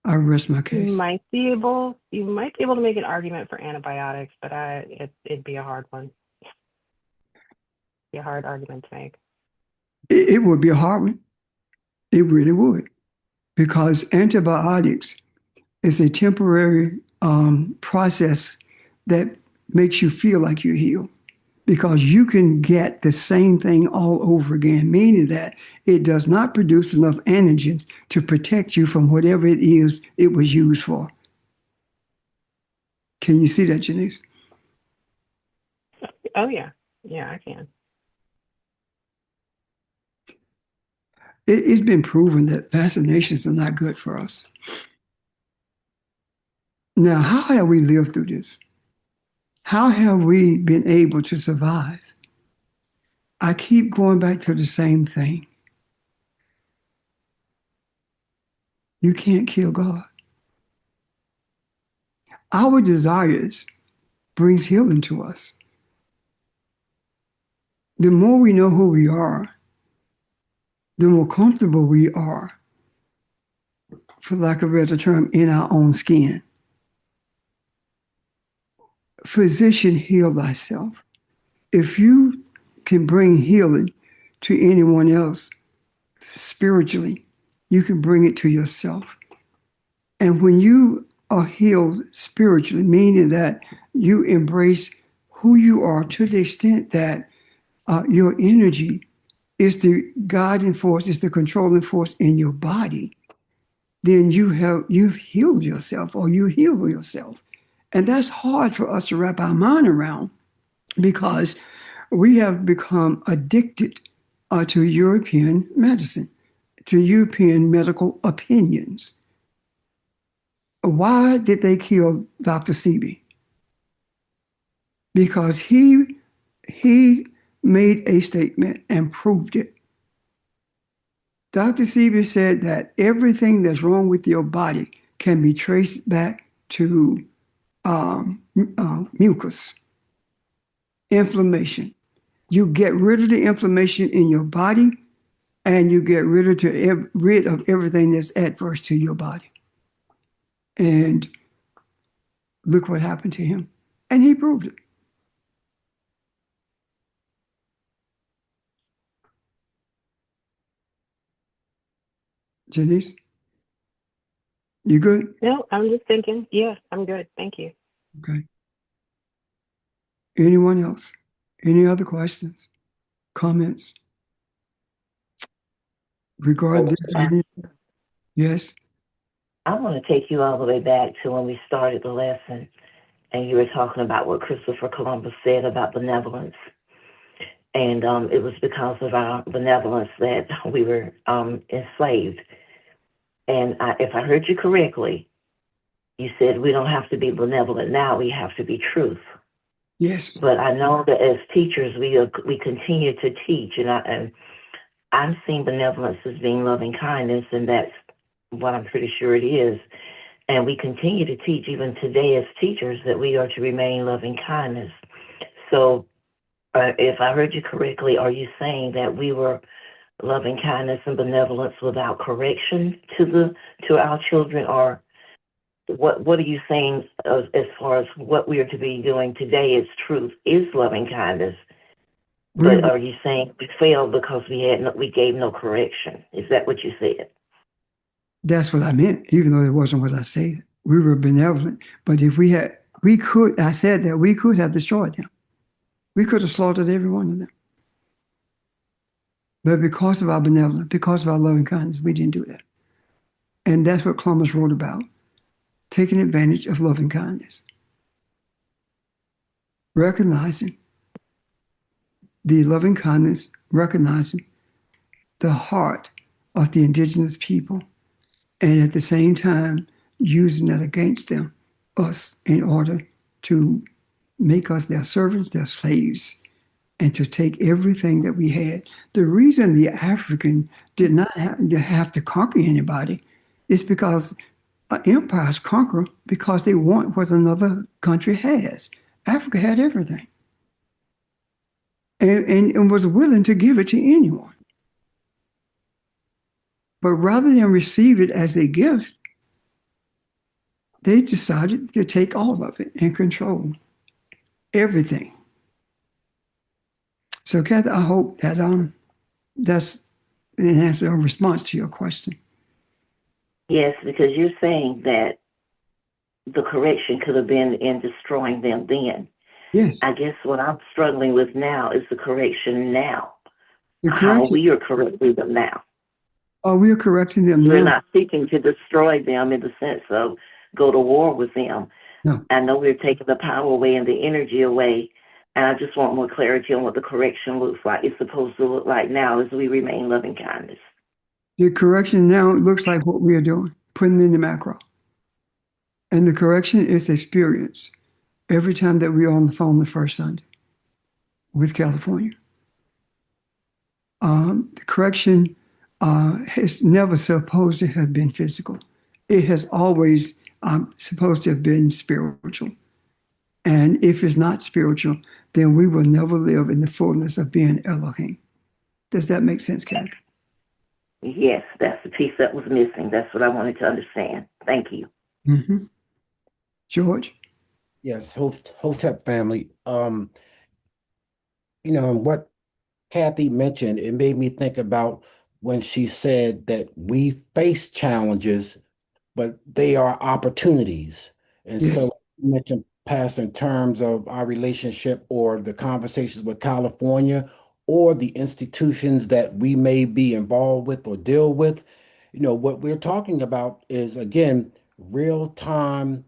I rest my case. You might be able to make an argument for antibiotics, but it'd be a hard one. Be a hard argument to make. It would be a hard one. It really would. Because antibiotics is a temporary process that makes you feel like you're healed. Because you can get the same thing all over again, meaning that it does not produce enough antigens to protect you from whatever it is it was used for. Can you see that, Janice? Oh, yeah. Yeah, I can. It's been proven that vaccinations are not good for us. Now, how have we lived through this? How have we been able to survive? I keep going back to the same thing. You can't kill God. Our desires brings healing to us. The more we know who we are, the more comfortable we are, for lack of a better term, in our own skin. Physician, heal thyself. If you can bring healing to anyone else spiritually, you can bring it to yourself. And when you are healed spiritually, meaning that you embrace who you are to the extent that your energy is the guiding force, is the controlling force in your body, then you've healed yourself, or you heal yourself. And that's hard for us to wrap our mind around, because we have become addicted to European medicine, to European medical opinions. Why did they kill Dr. Sebi? Because he made a statement and proved it. Dr. Sebi said that everything that's wrong with your body can be traced back to mucus, inflammation. You get rid of the inflammation in your body, and you get rid of everything that's adverse to your body. And look what happened to him. And he proved it. Janice, you good? No, I'm just thinking. Yeah, I'm good. Thank you. Okay. Anyone else? Any other questions, comments regarding this? Yes. I want to take you all the way back to when we started the lesson, and you were talking about what Christopher Columbus said about benevolence. And it was because of our benevolence that we were enslaved. And if I heard you correctly, you said we don't have to be benevolent now, we have to be truth. Yes. But I know that as teachers, we continue to teach, and I'm seeing benevolence as being loving kindness, and that's what I'm pretty sure it is. And we continue to teach even today as teachers that we are to remain loving kindness. So if I heard you correctly, are you saying that we were loving kindness and benevolence without correction to our children, or what are you saying as far as what we are to be doing today is truth, is loving kindness? We, But are you saying we failed because we gave no correction? Is that what you said? that's what I meant, even though it wasn't what I said. We were benevolent, but if I said that we could have destroyed them. We could have slaughtered every one of them. But because of our benevolence, because of our loving kindness, we didn't do that. And that's what Columbus wrote about, taking advantage of loving kindness. Recognizing the loving kindness, recognizing the heart of the indigenous people, and at the same time using that against them, us, in order to make us their servants, their slaves, and to take everything that we had. The reason the African did not have to conquer anybody is because empires conquer because they want what another country has. Africa had everything and was willing to give it to anyone. But rather than receive it as a gift, they decided to take all of it and control everything. So, Kathy, I hope that that's an answer or response to your question. Yes, because you're saying that the correction could have been in destroying them then. Yes. I guess what I'm struggling with now is the correction now. The How correction, we are correcting them now. we are correcting them We're now. not seeking to destroy them in the sense of go to war with them. No. I know we're taking the power away and the energy away, and I just want more clarity on what the correction looks like. It's supposed to look like now as we remain loving kindness. The correction now looks like what we are doing, putting in the macro. And the correction is experienced every time that we are on the phone the first Sunday with California. The correction is never supposed to have been physical. It has always supposed to have been spiritual. And if it's not spiritual, then we will never live in the fullness of being Elohim. Does that make sense, Kathy? Yes, that's the piece that was missing. That's what I wanted to understand. Thank you. Mm-hmm. George? Yes, Hotep family. What Kathy mentioned, it made me think about when she said that we face challenges, but they are opportunities. And Yes. so you mentioned past in terms of our relationship or the conversations with California or the institutions that we may be involved with or deal with. What we're talking about is, again, real-time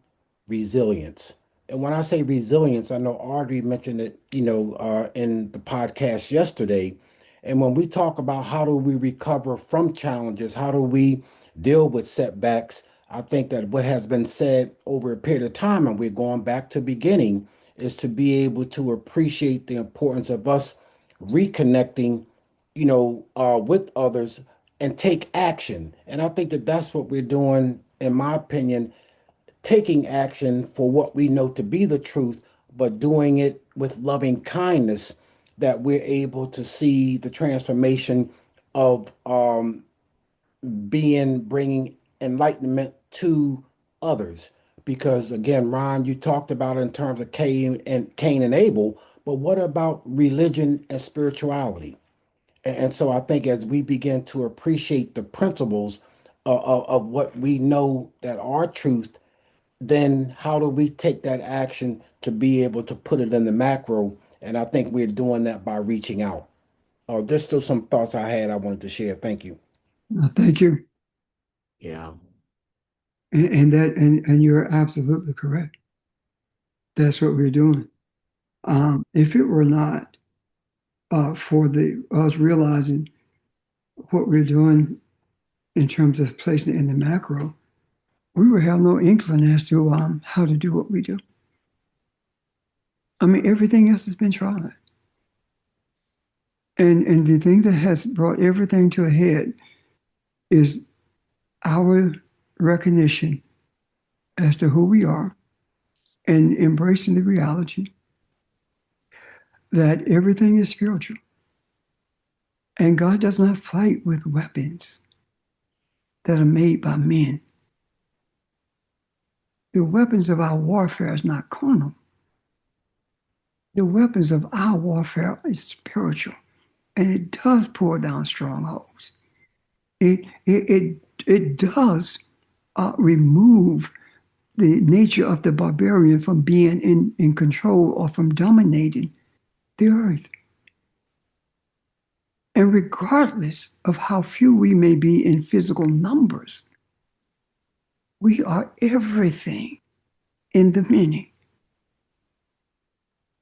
resilience. And when I say resilience, I know Audrey mentioned it, in the podcast yesterday. And when we talk about how do we recover from challenges, how do we deal with setbacks, I think that what has been said over a period of time, and we're going back to beginning, is to be able to appreciate the importance of us reconnecting, with others and take action. And I think that that's what we're doing, in my opinion, taking action for what we know to be the truth, but doing it with loving kindness, that we're able to see the transformation of bringing enlightenment to others. Because again, Ron, you talked about it in terms of Cain and Abel, but what about religion and spirituality? And so I think as we begin to appreciate the principles of what we know that are truth, then how do we take that action to be able to put it in the macro? And I think we're doing that by reaching out. Just still some thoughts I had I wanted to share. Thank you. Thank you. Yeah. And you're absolutely correct. That's what we're doing. If it were not for us realizing what we're doing in terms of placing it in the macro, we would have no inkling as to how to do what we do. I mean, everything else has been tried. And the thing that has brought everything to a head is our recognition as to who we are and embracing the reality that everything is spiritual. And God does not fight with weapons that are made by men. The weapons of our warfare is not carnal. The weapons of our warfare is spiritual, and it does pull down strongholds. It does remove the nature of the barbarian from being in control or from dominating the earth. And regardless of how few we may be in physical numbers, we are everything in the many.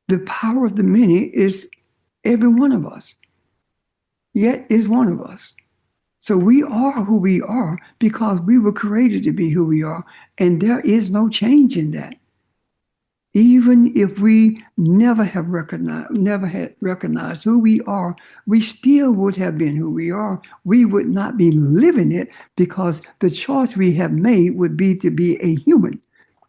The power of the many is every one of us, yet is one of us. So we are who we are because we were created to be who we are, and there is no change in that. Even if we never had recognized who we are, we still would have been who we are. We would not be living it because the choice we have made would be to be a human.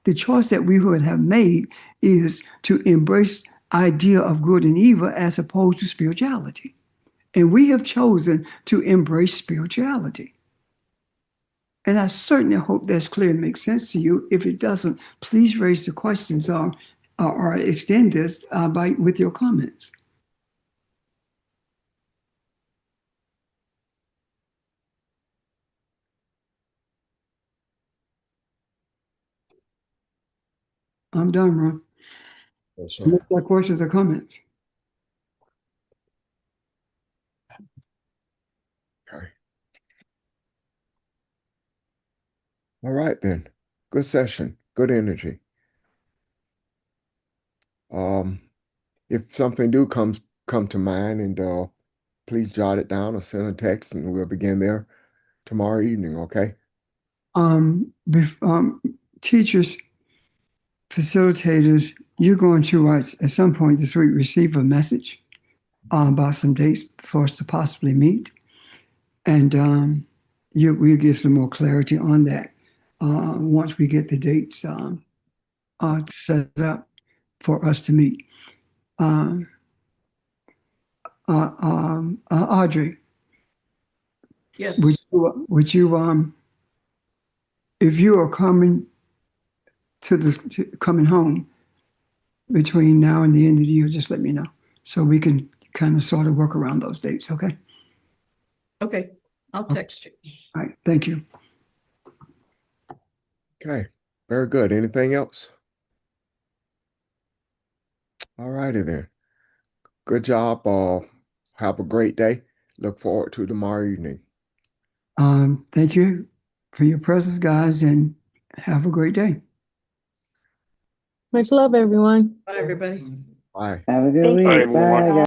The choice that we would have made is to embrace idea of good and evil as opposed to spirituality. And we have chosen to embrace spirituality. And I certainly hope that's clear and makes sense to you. If it doesn't, please raise the questions or extend this with your comments. I'm done, Ron. Yes, sir. Unless there are questions or comments. Okay. All right then. Good session. Good energy. If something do come to mind, and please jot it down or send a text, and we'll begin there tomorrow evening. Okay. Teachers, facilitators, you're going to at some point this week receive a message about some dates for us to possibly meet, and we'll give some more clarity on that once we get the dates set up for us to meet. Audrey, Yes. would you if you are coming coming home between now and the end of the year, just let me know so we can kind of sort of work around those dates. Okay. Okay. I'll text you. All right. Thank you. Okay. Very good. Anything else? All righty then. Good job. Have a great day. Look forward to tomorrow evening. Thank you for your presence, guys, and have a great day. Much love, everyone. Bye, everybody. Bye. Have a good Bye, week. everyone. Bye, guys.